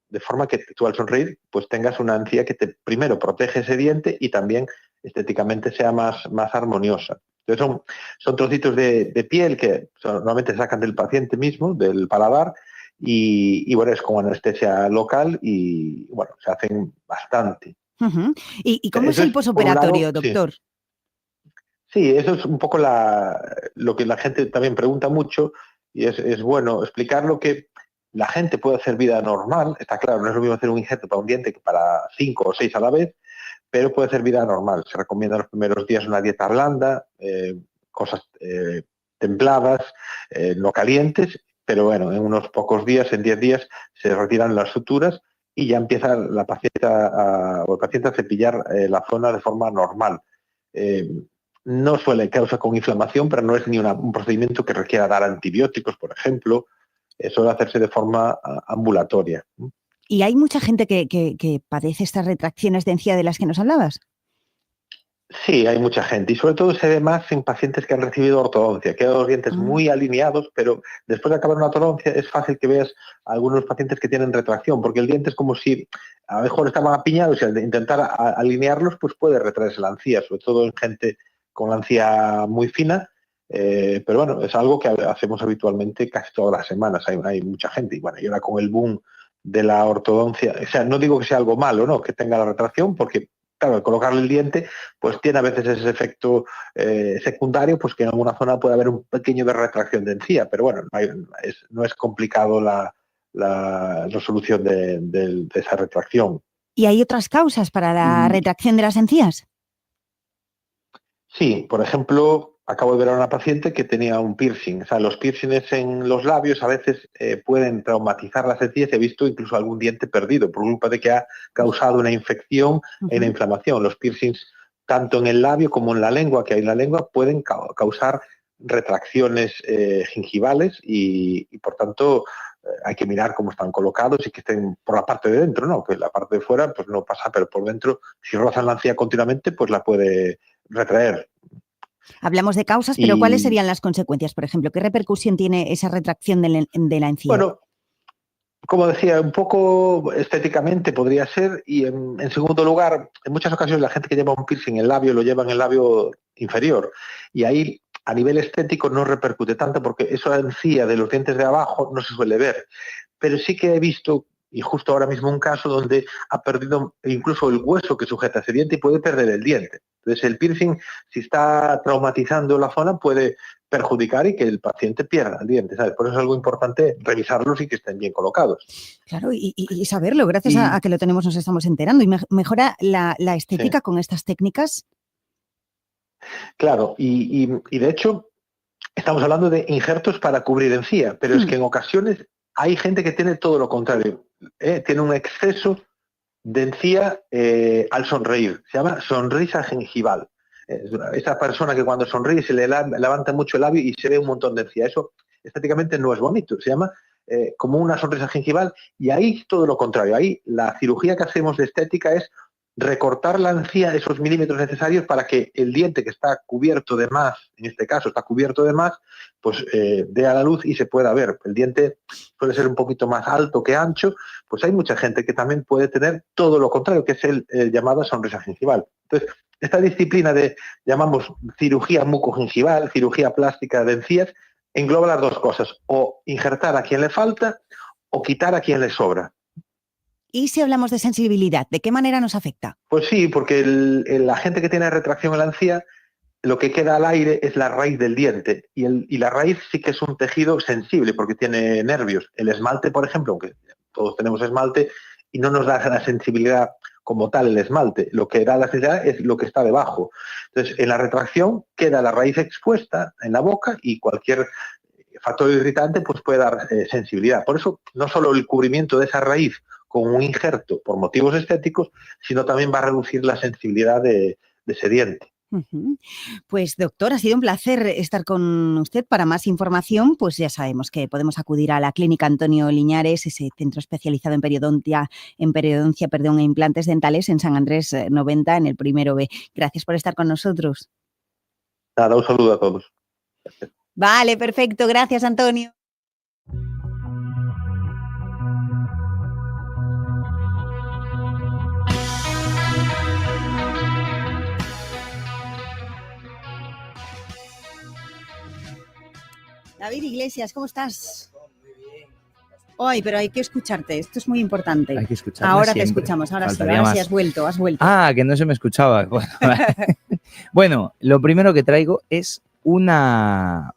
de forma que tú al sonreír pues tengas una encía que te primero protege ese diente y también estéticamente sea más armoniosa. Entonces son trocitos de piel que normalmente sacan del paciente mismo, del paladar, y bueno, es como anestesia local y bueno, se hacen bastante. Uh-huh. ¿Y cómo es el posoperatorio, doctor? Sí, eso es un poco lo que la gente también pregunta mucho, y es bueno explicar lo que la gente puede hacer vida normal. Está claro, no es lo mismo hacer un injerto para un diente que para 5 o 6 a la vez, pero puede hacer vida normal. Se recomienda los primeros días una dieta blanda, cosas templadas, no calientes, pero bueno, en unos pocos días, en 10 días, se retiran las suturas y ya empieza la paciente o el paciente a cepillar la zona de forma normal. No suele causar con inflamación, pero no es ni un procedimiento que requiera dar antibióticos, por ejemplo. Suele hacerse de forma ambulatoria. ¿Y hay mucha gente que padece estas retracciones de encía de las que nos hablabas? Sí, hay mucha gente, y sobre todo se ve más en pacientes que han recibido ortodoncia, que han los dientes muy alineados, pero después de acabar una ortodoncia es fácil que veas a algunos pacientes que tienen retracción, porque el diente es como si a lo mejor estaban apiñados y al intentar alinearlos pues puede retraerse la encía, sobre todo en gente con la encía muy fina, pero bueno, es algo que hacemos habitualmente casi todas las semanas, hay mucha gente, y bueno, y ahora con el boom de la ortodoncia, o sea, no digo que sea algo malo, ¿no?, que tenga la retracción, porque claro, al colocarle el diente, pues tiene a veces ese efecto secundario, pues que en alguna zona puede haber un pequeño de retracción de encía, pero bueno, no es complicado la resolución de esa retracción. ¿Y hay otras causas para la retracción de las encías? Sí, por ejemplo, acabo de ver a una paciente que tenía un piercing. O sea, los piercings en los labios a veces pueden traumatizar las encías. He visto incluso algún diente perdido por culpa de que ha causado una infección y una inflamación. Los piercings, tanto en el labio como en la lengua, que hay en la lengua, pueden causar retracciones gingivales y por tanto hay que mirar cómo están colocados y que estén por la parte de dentro, ¿no? Que la parte de fuera pues no pasa, pero por dentro, si rozan la encía continuamente, pues la puede retraer. Hablamos de causas, pero ¿cuáles serían las consecuencias? Por ejemplo, ¿qué repercusión tiene esa retracción de la encía? Bueno, como decía, un poco estéticamente podría ser, y en segundo lugar, en muchas ocasiones la gente que lleva un piercing en el labio lo lleva en el labio inferior, y ahí a nivel estético no repercute tanto porque esa encía de los dientes de abajo no se suele ver, pero sí que he visto, y justo ahora mismo un caso donde ha perdido incluso el hueso que sujeta ese diente y puede perder el diente. Entonces el piercing, si está traumatizando la zona, puede perjudicar y que el paciente pierda el diente, ¿sabes? Por eso es algo importante revisarlos y que estén bien colocados. Claro, y saberlo, gracias a que lo tenemos nos estamos enterando. ¿Y mejora la estética con estas técnicas? Claro, y de hecho estamos hablando de injertos para cubrir encía, pero es que en ocasiones hay gente que tiene todo lo contrario, tiene un exceso de encía al sonreír, se llama sonrisa gengival. Esa persona que cuando sonríe se le levanta mucho el labio y se ve un montón de encía, eso estéticamente no es bonito, se llama como una sonrisa gengival, y ahí todo lo contrario, ahí la cirugía que hacemos de estética es recortar la encía esos milímetros necesarios para que el diente que está cubierto de más, en este caso está cubierto de más, pues dé a la luz y se pueda ver. El diente suele ser un poquito más alto que ancho, pues hay mucha gente que también puede tener todo lo contrario, que es el llamada sonrisa gingival. Entonces, esta disciplina llamamos cirugía mucogingival, cirugía plástica de encías, engloba las dos cosas, o injertar a quien le falta o quitar a quien le sobra. Y si hablamos de sensibilidad, ¿de qué manera nos afecta? Pues sí, porque la gente que tiene retracción en la encía, lo que queda al aire es la raíz del diente. Y la raíz sí que es un tejido sensible porque tiene nervios. El esmalte, por ejemplo, aunque todos tenemos esmalte, y no nos da la sensibilidad como tal el esmalte. Lo que da la sensibilidad es lo que está debajo. Entonces, en la retracción queda la raíz expuesta en la boca y cualquier factor irritante pues puede dar sensibilidad. Por eso, no solo el cubrimiento de esa raíz con un injerto por motivos estéticos, sino también va a reducir la sensibilidad de ese diente. Pues doctor, ha sido un placer estar con usted. Para más información, pues ya sabemos que podemos acudir a la Clínica Antonio Liñares, ese centro especializado en periodoncia, e implantes dentales en San Andrés 90, en el primero B. Gracias por estar con nosotros. Nada, un saludo a todos. Gracias. Vale, perfecto. Gracias, Antonio. David Iglesias, ¿cómo estás? Muy bien. Ay, pero hay que escucharte, esto es muy importante. Hay que escucharme ahora siempre. Te escuchamos, ahora Faltaría sí has vuelto. Ah, que no se me escuchaba. Bueno, lo primero que traigo es una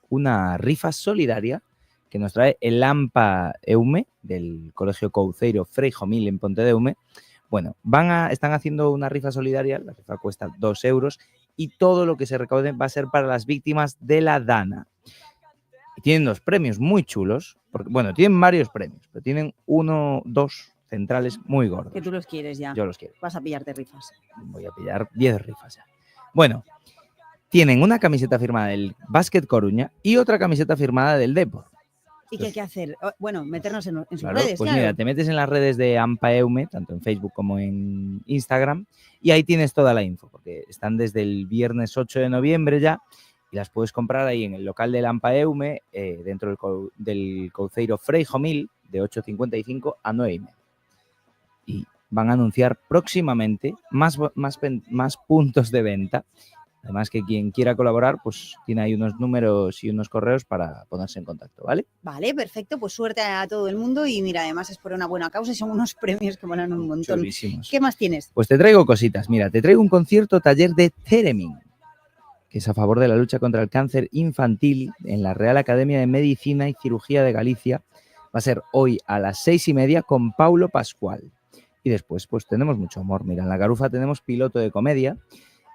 rifa solidaria que nos trae el AMPA EUME del Colegio Couceiro Frei Jomil en Pontedeume. Bueno, están haciendo una rifa solidaria, la rifa cuesta 2 euros y todo lo que se recaude va a ser para las víctimas de la DANA. Y tienen 2 premios muy chulos, porque, bueno, tienen varios premios, pero tienen 2 centrales muy gordos. Que tú los quieres ya. Yo los quiero. Vas a pillarte rifas. Voy a pillar 10 rifas ya. Bueno, tienen una camiseta firmada del Básquet Coruña y otra camiseta firmada del Depor. ¿Y qué hay que hacer? Bueno, meternos en sus Claro, redes, pues claro. mira, te metes en las redes de AMPA EUME, tanto en Facebook como en Instagram, y ahí tienes toda la info, porque están desde el viernes 8 de noviembre ya, y las puedes comprar ahí en el local del AMPA EUME, dentro del Couceiro Frei Jomil, de 8:55 a 9:30. Y van a anunciar próximamente más puntos de venta. Además que quien quiera colaborar, pues tiene ahí unos números y unos correos para ponerse en contacto, ¿vale? Vale, perfecto, pues suerte a todo el mundo y mira, además es por una buena causa y son unos premios que molan un montón. Chulísimos. ¿Qué más tienes? Pues te traigo cositas. Mira, te traigo un concierto taller de Theremin, que es a favor de la lucha contra el cáncer infantil en la Real Academia de Medicina y Cirugía de Galicia. Va a ser hoy a las 6:30 con Paulo Pascual. Y después, pues tenemos mucho humor. Mira, en La Garufa tenemos piloto de comedia.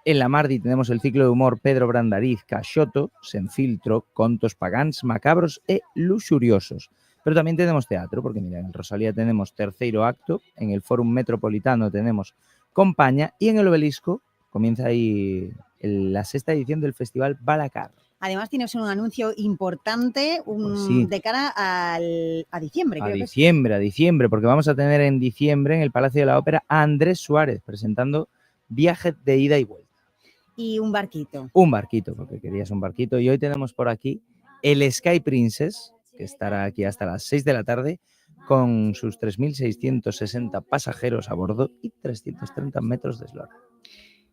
En la Mardi tenemos el ciclo de humor Pedro Brandariz Caxoto, Sen Filtro, contos pagans, macabros e luxuriosos. Pero también tenemos teatro, porque mira, en el Rosalía tenemos terceiro acto, en el Fórum Metropolitano tenemos Compaña y en el Obelisco comienza ahí la 6ª edición del Festival Balacar. Además tienes un anuncio importante Pues sí. de cara a diciembre. A diciembre, porque vamos a tener en diciembre en el Palacio de la Ópera a Andrés Suárez presentando Viaje de ida y vuelta. Y un barquito. Un barquito, porque querías un barquito. Y hoy tenemos por aquí el Sky Princess, que estará aquí hasta las 6 de la tarde, con sus 3.660 pasajeros a bordo y 330 metros de eslora.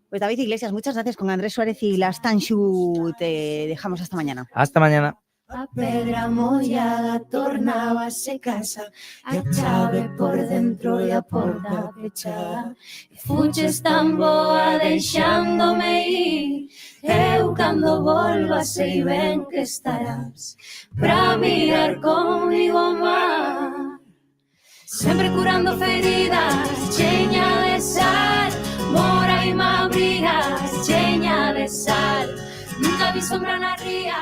Pues David Iglesias, muchas gracias. Con Andrés Suárez y las Tanshu te dejamos hasta mañana. Hasta mañana. A pedra mollada tornábase casa, a chave por dentro e a porta pechada. E fuches tan boa deixándome ir, eu cando volva sei ben que estarás pra mirar comigo o mar. Sempre curando feridas, cheña de sal, mora e me abrigas, cheña de sal. Nunca vi sombra na ría,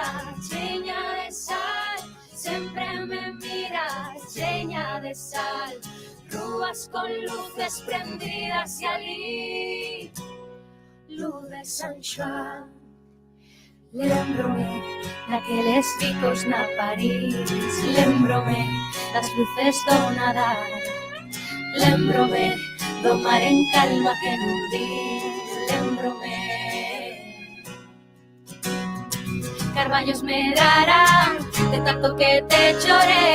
cheña de sal, sempre me miras, cheña de sal. Rúas con luces prendidas e alí, luz de San Xoán. Lembrome daqueles picos na París, lembrome das luces do Nadal, lembrome domar en calma que non lembro-me. Carballos medrarán de tanto que te choré,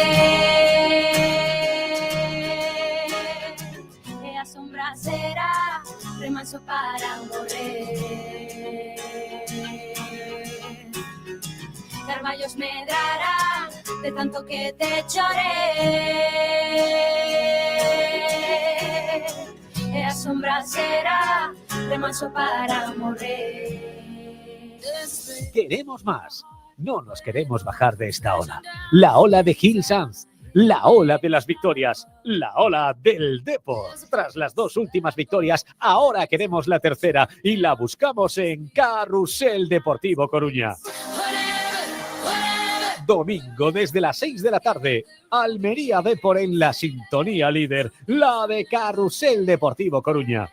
e a sombra será remanso para morrer. Carballos medrarán de tanto que te choré, e a sombra será remanso para morrer. Queremos más. No nos queremos bajar de esta ola. La ola de Gil Sanz. La ola de las victorias. La ola del Depor. Tras las 2 últimas victorias, ahora queremos la tercera y la buscamos en Carrusel Deportivo Coruña. Domingo desde las 6 de la tarde. Almería Depor en la sintonía líder. La de Carrusel Deportivo Coruña.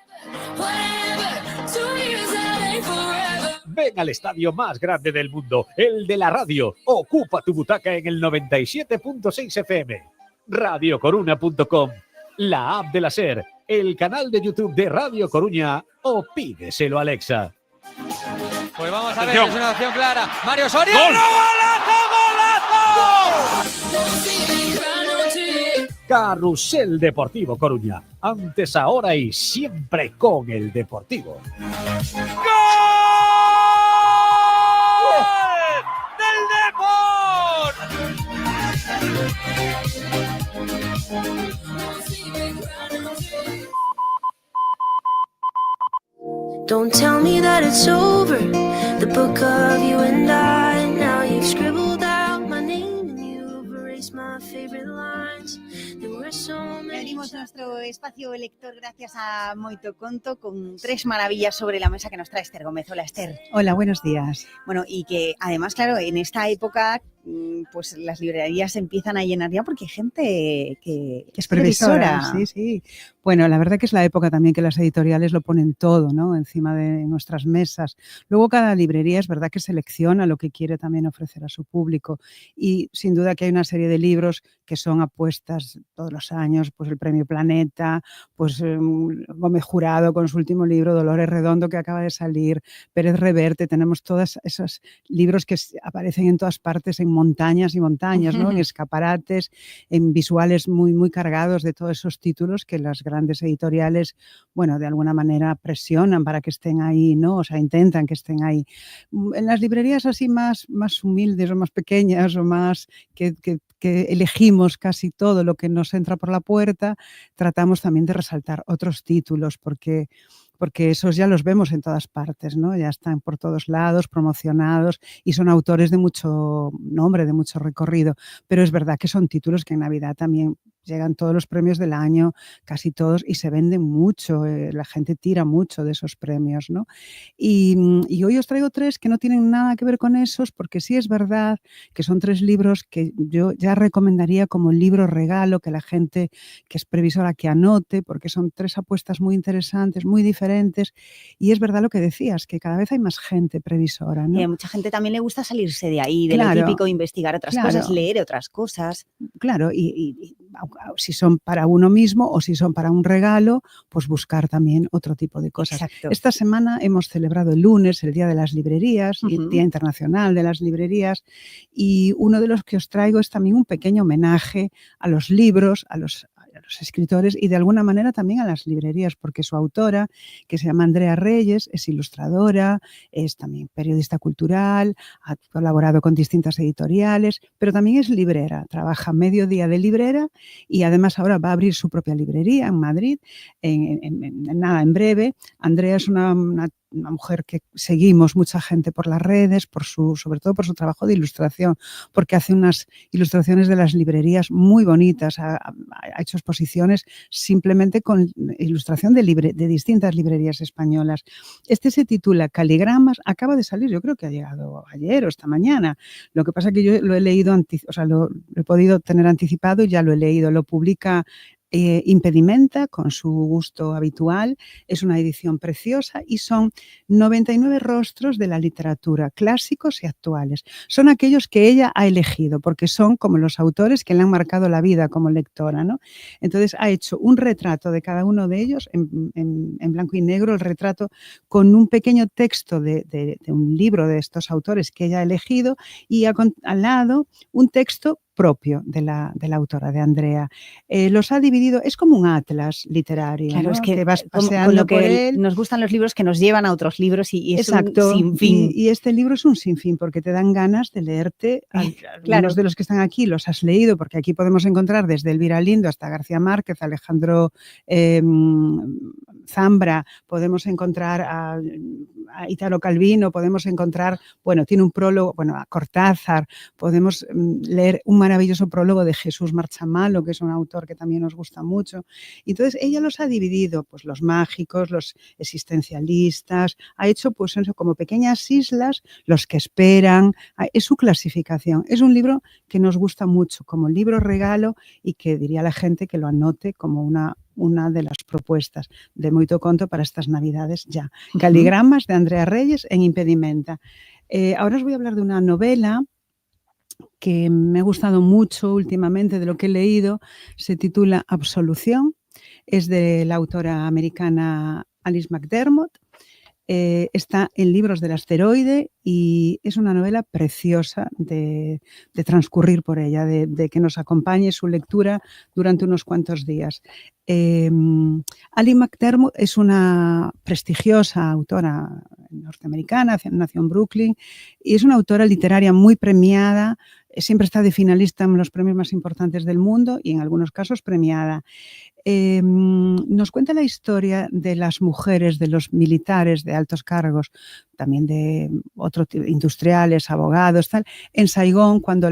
Ven al estadio más grande del mundo, el de la radio. Ocupa tu butaca en el 97.6 FM. radiocoruña.com, la app de la SER, el canal de YouTube de Radio Coruña o pídeselo a Alexa. Pues vamos a ver, es una opción clara. Mario Soria. ¡Gol! ¡Golazo! Carrusel Deportivo Coruña. Antes, ahora y siempre con el Deportivo. Don't tell me that it's over, the book of you and I. Now you've scribbled out my name and you've erased my favorite lines. There were so many. Abrimos nuestro espacio lector gracias a Moito Conto con 3 maravillas sobre la mesa que nos trae Esther Gómez. Hola, Esther. Hola, buenos días. Bueno, y que además, claro, en esta época pues las librerías se empiezan a llenar ya porque hay gente que es previsora. Sí, sí. Bueno, la verdad que es la época también que las editoriales lo ponen todo, ¿no?, encima de nuestras mesas. Luego cada librería es verdad que selecciona lo que quiere también ofrecer a su público y sin duda que hay una serie de libros que son apuestas todos los años, pues el Premio Planeta, pues Gómez Jurado con su último libro, Dolores Redondo que acaba de salir, Pérez Reverte, tenemos todos esos libros que aparecen en todas partes, en montañas y montañas, ¿no?, en escaparates, en visuales muy, muy cargados de todos esos títulos que las grandes editoriales, bueno, de alguna manera presionan para que estén ahí, ¿no? O sea, intentan que estén ahí. En las librerías así más humildes o más pequeñas o más que elegimos casi todo lo que nos entra por la puerta, tratamos también de resaltar otros títulos porque esos ya los vemos en todas partes, ¿no? Ya están por todos lados, promocionados y son autores de mucho nombre, de mucho recorrido. Pero es verdad que son títulos que en Navidad también llegan todos los premios del año, casi todos, y se venden mucho, la gente tira mucho de esos premios, ¿no? Y hoy os traigo 3 que no tienen nada que ver con esos, porque sí es verdad que son 3 libros que yo ya recomendaría como libro regalo, que la gente que es previsora que anote, porque son 3 apuestas muy interesantes, muy diferentes, y es verdad lo que decías, que cada vez hay más gente previsora, ¿no? Y a mucha gente también le gusta salirse de ahí, de lo típico, investigar otras cosas, leer otras cosas. Claro, y si son para uno mismo o si son para un regalo, pues buscar también otro tipo de cosas. Exacto. Esta semana hemos celebrado el lunes el Día de las Librerías, el Día Internacional de las Librerías, y uno de los que os traigo es también un pequeño homenaje a los libros, a los escritores y de alguna manera también a las librerías, porque su autora, que se llama Andrea Reyes, es ilustradora, es también periodista cultural, ha colaborado con distintas editoriales, pero también es librera, trabaja medio día de librera y además ahora va a abrir su propia librería en Madrid, en breve. Andrea es una mujer que seguimos mucha gente por las redes, sobre todo por su trabajo de ilustración, porque hace unas ilustraciones de las librerías muy bonitas, ha hecho exposiciones simplemente con ilustración de distintas librerías españolas. Este se titula Caligramas, acaba de salir, yo creo que ha llegado ayer o esta mañana. Lo que pasa es que yo lo he leído, lo he podido tener anticipado y ya lo he leído. Lo publica Impedimenta, con su gusto habitual. Es una edición preciosa y son 99 rostros de la literatura, clásicos y actuales. Son aquellos que ella ha elegido, porque son como los autores que le han marcado la vida como lectora, ¿no? Entonces ha hecho un retrato de cada uno de ellos en blanco y negro, el retrato con un pequeño texto de un libro de estos autores que ella ha elegido y al lado un texto propio de la autora, de Andrea. Los ha dividido, es como un atlas literario. Claro, ¿no? es que vas con paseando lo por que él. nos gustan los libros que nos llevan a otros libros y es Exacto. un sinfín. Y este libro es un sinfín porque te dan ganas de leerte. Algunos de los que están aquí los has leído, porque aquí podemos encontrar desde Elvira Lindo hasta García Márquez, Alejandro Zambra, podemos encontrar a Italo Calvino, podemos encontrar, bueno, tiene un prólogo, bueno, a Cortázar, podemos leer un maravilloso prólogo de Jesús Marchamalo, que es un autor que también nos gusta mucho. Entonces ella los ha dividido, pues los mágicos, los existencialistas, ha hecho pues eso, como pequeñas islas, los que esperan, es su clasificación. Es un libro que nos gusta mucho como libro regalo y que diría la gente que lo anote como una de las propuestas de Moito Conto para estas Navidades ya. Caligramas de Andrea Reyes en Impedimenta. Ahora os voy a hablar de una novela que me ha gustado mucho últimamente, de lo que he leído. Se titula Absolución, es de la autora americana Alice McDermott. Está en Libros del Asteroide y es una novela preciosa de transcurrir por ella, de que nos acompañe su lectura durante unos cuantos días. Alice McDermott es una prestigiosa autora norteamericana, nació en Brooklyn y es una autora literaria muy premiada, siempre está de finalista en los premios más importantes del mundo y en algunos casos premiada. Nos cuenta la historia de las mujeres, de los militares de altos cargos, también de industriales, abogados, tal, en Saigón cuando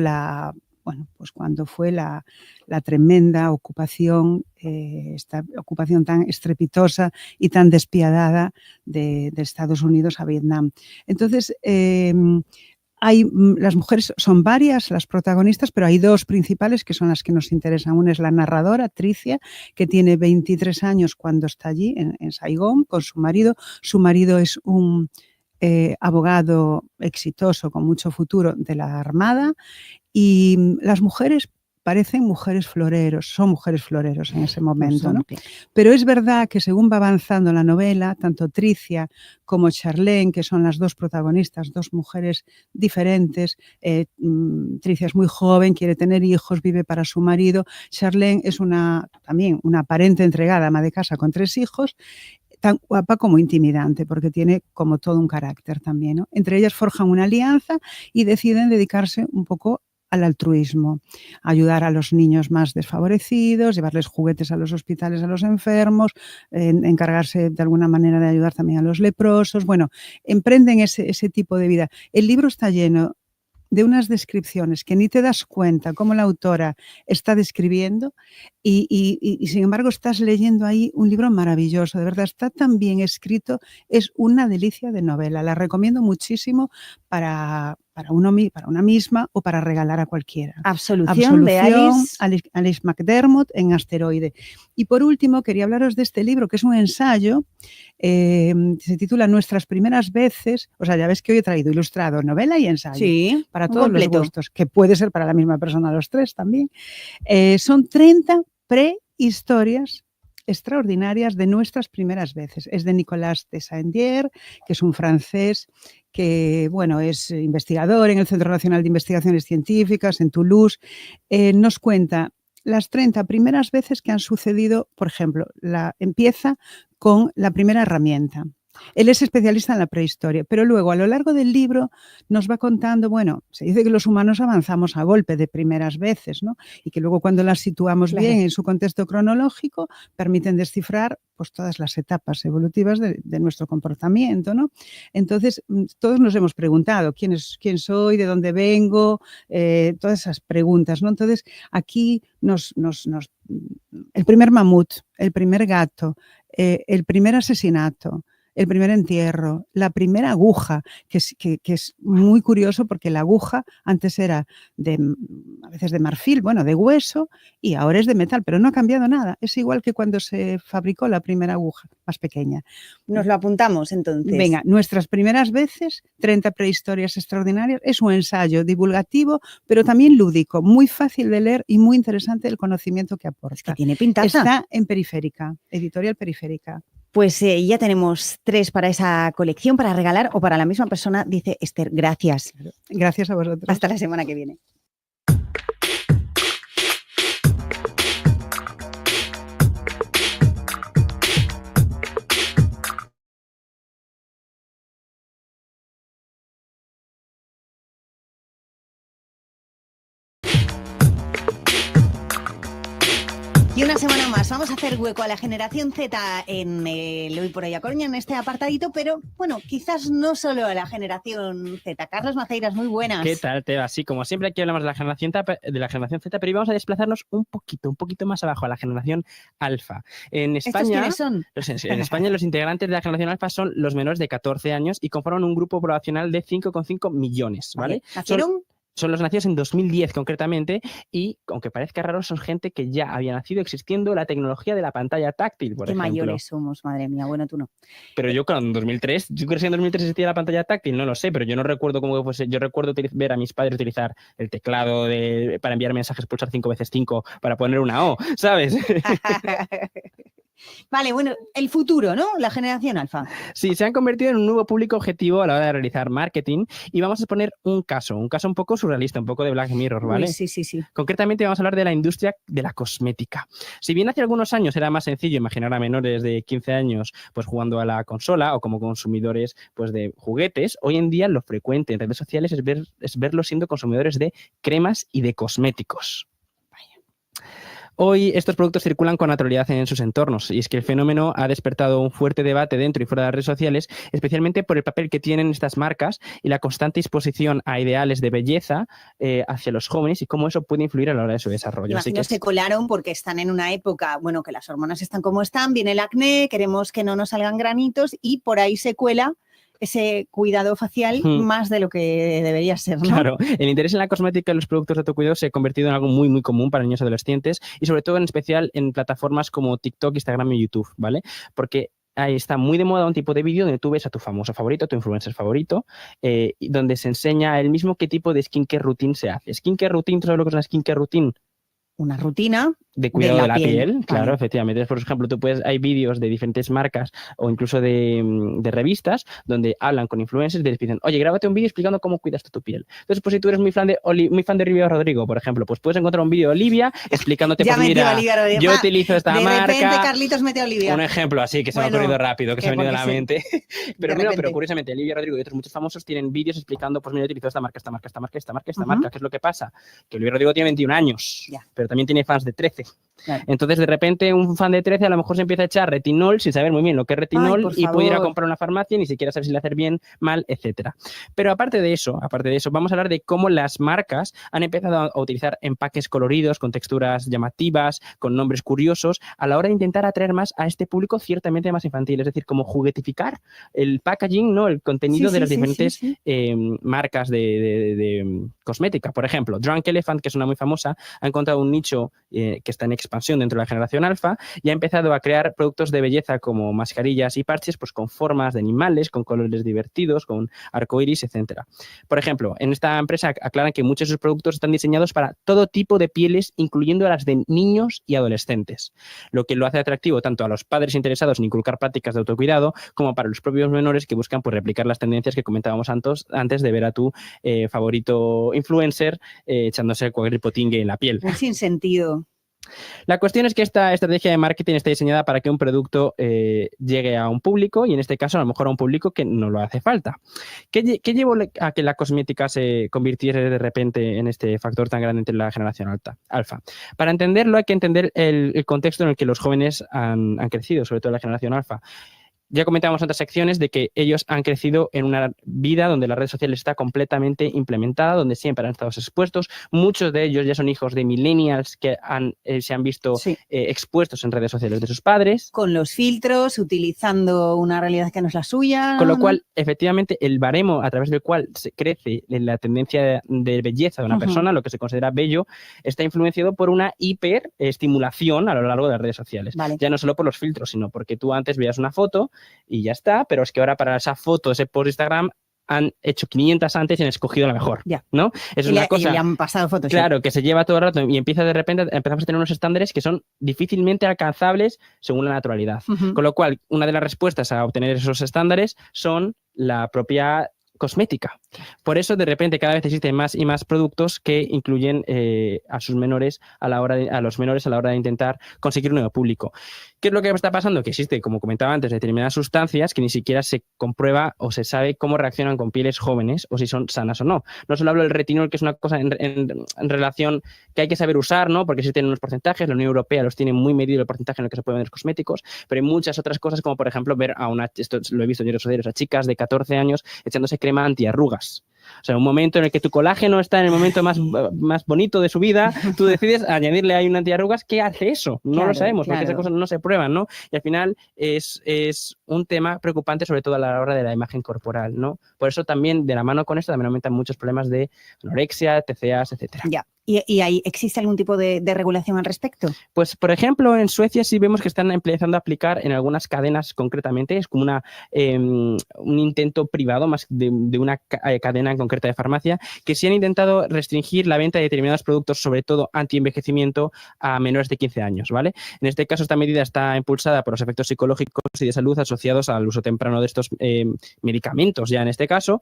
cuando fue la tremenda ocupación, esta ocupación tan estrepitosa y tan despiadada de Estados Unidos a Vietnam. Entonces, las mujeres son varias, las protagonistas, pero hay dos principales que son las que nos interesan. Una es la narradora, Tricia, que tiene 23 años cuando está allí en Saigón con su marido. Su marido es un abogado exitoso con mucho futuro de la Armada y las mujeres parecen mujeres floreros, son mujeres floreros en ese momento, ¿no? Pero es verdad que según va avanzando la novela, tanto Tricia como Charlene, que son las dos protagonistas, dos mujeres diferentes, Tricia es muy joven, quiere tener hijos, vive para su marido, Charlene es también una parente entregada, ama de casa con 3 hijos, tan guapa como intimidante, porque tiene como todo un carácter también, ¿no? Entre ellas forjan una alianza y deciden dedicarse un poco al altruismo, ayudar a los niños más desfavorecidos, llevarles juguetes a los hospitales a los enfermos, encargarse de alguna manera de ayudar también a los leprosos. Bueno, emprenden ese tipo de vida. El libro está lleno de unas descripciones que ni te das cuenta cómo la autora está describiendo y sin embargo estás leyendo ahí un libro maravilloso, de verdad está tan bien escrito, es una delicia de novela, la recomiendo muchísimo para una misma o para regalar a cualquiera. Absolución de Alice McDermott en Asteroide. Y por último quería hablaros de este libro que es un ensayo, se titula Nuestras primeras veces, o sea, ya ves que hoy he traído ilustrado, novela y ensayo, sí, para todos los gustos, que puede ser para la misma persona los 3 también. Son 30 prehistorias extraordinarias de nuestras primeras veces. Es de Nicolas de Saint-Dié, que es un francés que, bueno, es investigador en el Centro Nacional de Investigaciones Científicas en Toulouse. Nos cuenta las 30 primeras veces que han sucedido, por ejemplo, empieza con la primera herramienta. Él es especialista en la prehistoria, pero luego a lo largo del libro nos va contando, bueno, se dice que los humanos avanzamos a golpe de primeras veces, ¿no? Y que luego cuando las situamos bien en su contexto cronológico permiten descifrar pues todas las etapas evolutivas de nuestro comportamiento, ¿no? Entonces, todos nos hemos preguntado quién soy, de dónde vengo, todas esas preguntas, ¿no? Entonces, aquí el primer mamut, el primer gato, el primer asesinato, el primer entierro, la primera aguja, que es muy curioso porque la aguja antes era a veces de marfil, bueno, de hueso, y ahora es de metal, pero no ha cambiado nada. Es igual que cuando se fabricó la primera aguja, más pequeña. Nos lo apuntamos entonces. Venga, nuestras primeras veces, 30 prehistorias extraordinarias, es un ensayo divulgativo, pero también lúdico, muy fácil de leer y muy interesante el conocimiento que aporta. Es que tiene pintaza. Está en Periférica, editorial Periférica. Pues ya tenemos 3 para esa colección, para regalar o para la misma persona, dice Esther. Gracias. Gracias a vosotros. Hasta la semana que viene. Y una semana más vamos a hacer hueco a la generación Z en el Hoy por Hoy a Coruña, en este apartadito, pero bueno, quizás no solo a la generación Z. Carlos Maceiras, muy buenas. ¿Qué tal, Teba? Sí, como siempre aquí hablamos de la generación Z, pero hoy vamos a desplazarnos un poquito más abajo, a la generación Alfa. En España, ¿Estos quiénes son? En España los integrantes de la generación Alfa son los menores de 14 años y conforman un grupo poblacional de 5,5 millones, ¿vale? ¿Nacieron? Son los nacidos en 2010 concretamente y, aunque parezca raro, son gente que ya había nacido existiendo la tecnología de la pantalla táctil, por ejemplo. Qué mayores somos, madre mía. Bueno, tú no. Pero yo en 2003, ¿tú crees que en 2003 existía la pantalla táctil? No lo sé, pero yo no recuerdo cómo que fuese. Yo recuerdo ver a mis padres utilizar el teclado para enviar mensajes, pulsar 5 veces 5 para poner una O, ¿sabes? Vale, bueno, el futuro, ¿no? La generación Alfa. Sí, se han convertido en un nuevo público objetivo a la hora de realizar marketing y vamos a exponer un caso un poco surrealista, un poco de Black Mirror, ¿vale? Uy, sí. Concretamente vamos a hablar de la industria de la cosmética. Si bien hace algunos años era más sencillo imaginar a menores de 15 años pues jugando a la consola o como consumidores pues de juguetes, hoy en día lo frecuente en redes sociales es verlos siendo consumidores de cremas y de cosméticos. Hoy estos productos circulan con naturalidad en sus entornos y es que el fenómeno ha despertado un fuerte debate dentro y fuera de las redes sociales, especialmente por el papel que tienen estas marcas y la constante exposición a ideales de belleza hacia los jóvenes y cómo eso puede influir a la hora de su desarrollo. Imagino que se colaron porque están en una época, bueno, que las hormonas están como están, viene el acné, queremos que no nos salgan granitos y por ahí se cuela ese cuidado facial más de lo que debería ser, ¿no? Claro, el interés en la cosmética y los productos de autocuidado se ha convertido en algo muy común para niños y adolescentes y sobre todo en especial en plataformas como TikTok, Instagram y YouTube, ¿vale? Porque ahí está muy de moda un tipo de vídeo donde tú ves a tu famoso favorito, tu influencer favorito, donde se enseña el mismo qué tipo de skincare routine se hace. Skincare routine, ¿tú sabes lo que es una skincare routine? Una rutina de cuidado de la piel, claro, vale. efectivamente. Por ejemplo, hay vídeos de diferentes marcas o incluso de revistas donde hablan con influencers y les dicen, oye, grábate un vídeo explicando cómo cuidas tu piel. Entonces, pues si tú eres muy fan de Olivia Rodrigo, por ejemplo, pues puedes encontrar un vídeo de Olivia explicándote, pues mira, yo utilizo esta marca. De repente Carlitos mete a Olivia. Un ejemplo así que se me ha ocurrido rápido, que se me ha venido a la mente. Pero curiosamente, Olivia Rodrigo y otros muchos famosos tienen vídeos explicando, pues mira, yo utilizo esta marca, ¿qué es lo que pasa? Que Olivia Rodrigo tiene 21 años, pero también tiene fans de 13. Claro. Entonces, de repente, un fan de 13 a lo mejor se empieza a echar retinol sin saber muy bien lo que es retinol y puede ir a comprar una farmacia y ni siquiera saber si le hace bien, mal, etcétera. Pero aparte de eso, vamos a hablar de cómo las marcas han empezado a utilizar empaques coloridos, con texturas llamativas, con nombres curiosos, a la hora de intentar atraer más a este público ciertamente más infantil. Es decir, como juguetificar el packaging, ¿no? El contenido de las diferentes marcas de cosmética. Por ejemplo, Drunk Elephant, que es una muy famosa, ha encontrado un nicho que está en expansión dentro de la generación alfa y ha empezado a crear productos de belleza como mascarillas y parches pues con formas de animales, con colores divertidos, con arcoiris, etcétera. Por ejemplo, en esta empresa aclaran que muchos de sus productos están diseñados para todo tipo de pieles, incluyendo las de niños y adolescentes, lo que lo hace atractivo tanto a los padres interesados en inculcar prácticas de autocuidado como para los propios menores que buscan pues, replicar las tendencias que comentábamos antes de ver a tu favorito influencer echándose cualquier potingue en la piel. Sin sentido. La cuestión es que esta estrategia de marketing está diseñada para que un producto llegue a un público y en este caso a lo mejor a un público que no lo hace falta. ¿Qué llevó a que la cosmética se convirtiera de repente en este factor tan grande entre la generación alfa? Para entenderlo hay que entender el contexto en el que los jóvenes han crecido, sobre todo la generación alfa. ya comentábamos en otras secciones de que ellos han crecido en una vida donde las redes sociales está completamente implementada, donde siempre han estado expuestos. Muchos de ellos ya son hijos de millennials que se han visto expuestos en redes sociales de sus padres. Con los filtros, utilizando una realidad que no es la suya. Con lo cual, efectivamente, el baremo a través del cual se crece la tendencia de belleza de una persona, lo que se considera bello, está influenciado por una hiperestimulación a lo largo de las redes sociales. Vale. Ya no solo por los filtros, sino porque tú antes veías una foto y ya está, pero es que ahora para esa foto, ese post Instagram, han hecho 500 antes y han escogido la mejor, ¿no? Es una cosa, y le han pasado fotos. claro, que se lleva todo el rato y empieza de repente, empezamos a tener unos estándares que son difícilmente alcanzables según la naturalidad. Con lo cual, una de las respuestas a obtener esos estándares son la propia cosmética. Por eso, de repente, cada vez existen más y más productos que incluyen a los menores a la hora de intentar conseguir un nuevo público. ¿Qué es lo que está pasando? Que existe, como comentaba antes, determinadas sustancias que ni siquiera se comprueba o se sabe cómo reaccionan con pieles jóvenes o si son sanas o no. No solo hablo del retinol, que es una cosa en relación que hay que saber usar, ¿no? Porque existen unos porcentajes, la Unión Europea los tiene muy medido el porcentaje en el que se pueden vender cosméticos, pero hay muchas otras cosas, como por ejemplo ver esto lo he visto en redes sociales, a chicas de 14 años echándose crema antiarrugas. O sea, un momento en el que tu colágeno está en el momento más bonito de su vida, tú decides añadirle ahí un antiarrugas. ¿Qué hace eso? No lo sabemos, porque esas cosas no se prueban, ¿no? Y al final es un tema preocupante, sobre todo a la hora de la imagen corporal, ¿no? Por eso también, de la mano con esto, también aumentan muchos problemas de anorexia, TCAs, etcétera. Ya. ¿Y ahí existe algún tipo de regulación al respecto? Pues, por ejemplo, en Suecia sí vemos que están empezando a aplicar en algunas cadenas concretamente, es como un intento privado más de una cadena en concreta de farmacia, que sí han intentado restringir la venta de determinados productos, sobre todo anti-envejecimiento, a menores de 15 años, ¿vale? En este caso, esta medida está impulsada por los efectos psicológicos y de salud asociados al uso temprano de estos medicamentos, ya en este caso,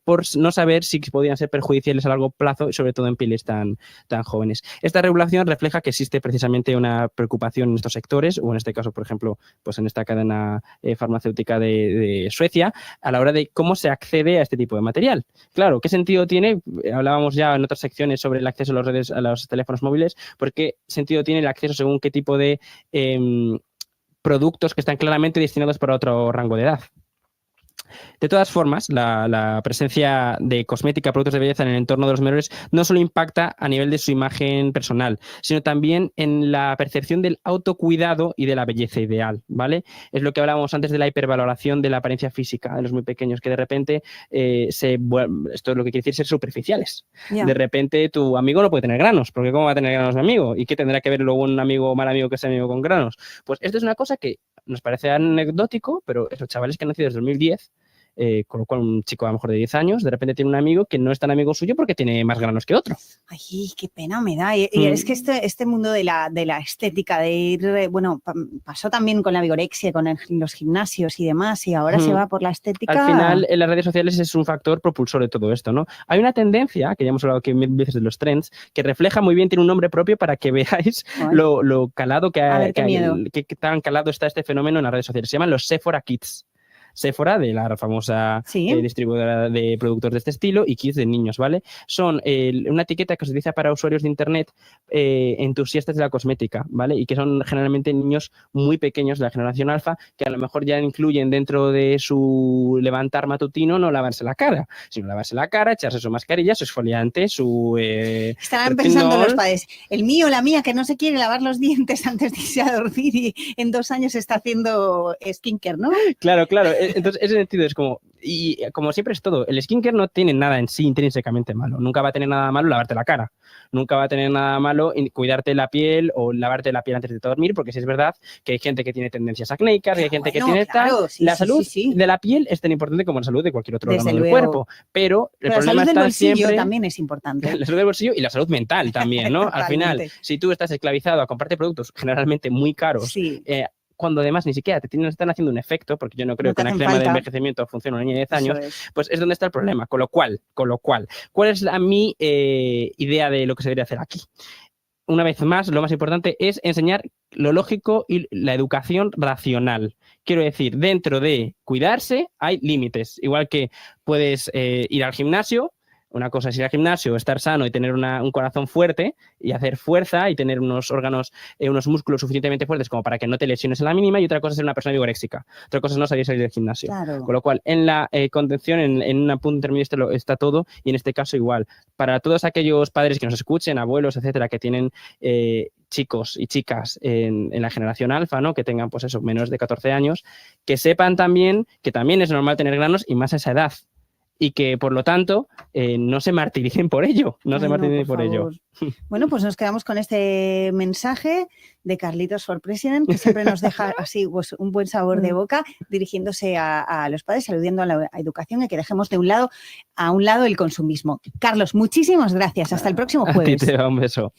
por no saber si podían ser perjudiciales a largo plazo y sobre todo en pieles tan jóvenes. Esta regulación refleja que existe precisamente una preocupación en estos sectores, o en este caso, por ejemplo, pues en esta cadena farmacéutica de Suecia, a la hora de cómo se accede a este tipo de material. Claro, ¿qué sentido tiene? Hablábamos ya en otras secciones sobre el acceso a los teléfonos móviles, porque ¿qué sentido tiene el acceso según qué tipo de productos que están claramente destinados para otro rango de edad? De todas formas, la presencia de cosmética, productos de belleza en el entorno de los menores no solo impacta a nivel de su imagen personal, sino también en la percepción del autocuidado y de la belleza ideal, ¿vale? Es lo que hablábamos antes de la hipervaloración de la apariencia física de los muy pequeños, que de repente esto es lo que quiere decir ser superficiales. Ya. De repente tu amigo no puede tener granos, porque ¿cómo va a tener granos mi amigo? ¿Y qué tendrá que ver luego un amigo o mal amigo que sea amigo con granos? Pues esto es una cosa que nos parece anecdótico, pero esos chavales que han nacido desde 2010, con lo cual un chico a lo mejor de 10 años, de repente tiene un amigo que no es tan amigo suyo porque tiene más granos que otro. Ay, qué pena me da. Y es que este mundo de la estética, de ir, bueno, pasó también con la vigorexia, con los gimnasios y demás, y ahora se va por la estética. Al final, en las redes sociales es un factor propulsor de todo esto, ¿no? Hay una tendencia, que ya hemos hablado aquí mil veces de los trends, que refleja muy bien, tiene un nombre propio para que veáis lo calado que tan calado está este fenómeno en las redes sociales. Se llaman los Sephora Kids. Sephora, de la famosa distribuidora de productos de este estilo, y Kids de niños, ¿vale? Son una etiqueta que se utiliza para usuarios de Internet entusiastas de la cosmética, ¿vale? Y que son generalmente niños muy pequeños de la generación alfa, que a lo mejor ya incluyen dentro de su levantar matutino no lavarse la cara, sino lavarse la cara, echarse su mascarilla, su exfoliante, su... Estarán pensando los padres, el mío, la mía, que no se quiere lavar los dientes antes de irse a dormir y en 2 años está haciendo skincare, ¿no? Claro. Entonces, ese sentido es como, y como siempre es todo, el skincare no tiene nada en sí intrínsecamente malo, nunca va a tener nada malo lavarte la cara, nunca va a tener nada malo cuidarte la piel o lavarte la piel antes de dormir, porque sí es verdad que hay gente que tiene tendencias acnéicas, y hay gente que tiene la salud de la piel es tan importante como la salud de cualquier otro órgano del cuerpo, pero el problema está siempre... también es importante. La salud del bolsillo y la salud mental también, ¿no? Al final, si tú estás esclavizado a comprarte productos generalmente muy caros, cuando además ni siquiera están haciendo un efecto, porque yo no creo que una crema de envejecimiento funcione a un niño de 10 años, pues es donde está el problema. Con lo cual, ¿cuál es mi idea de lo que se debería hacer aquí? Una vez más, lo más importante es enseñar lo lógico y la educación racional. Quiero decir, dentro de cuidarse hay límites. Igual que puedes ir al gimnasio, Una cosa es ir al gimnasio, estar sano y tener un corazón fuerte y hacer fuerza y tener unos órganos, unos músculos suficientemente fuertes como para que no te lesiones en la mínima, y otra cosa es ser una persona vigoréxica. Otra cosa es no salir del gimnasio. Claro. Con lo cual, en la contención, en un punto intermedio está todo, y en este caso igual. Para todos aquellos padres que nos escuchen, abuelos, etcétera, que tienen chicos y chicas en la generación alfa, ¿no? Que tengan, pues eso, menos de 14 años, que sepan también que también es normal tener granos y más a esa edad. Y que, por lo tanto, no se martiricen por ello. No se martiricen por ello. Bueno, pues nos quedamos con este mensaje de Carlitos for President, que siempre nos deja así pues, un buen sabor de boca, dirigiéndose a los padres, aludiendo a la educación y que dejemos a un lado el consumismo. Carlos, muchísimas gracias. Hasta el próximo jueves. A ti te da un beso.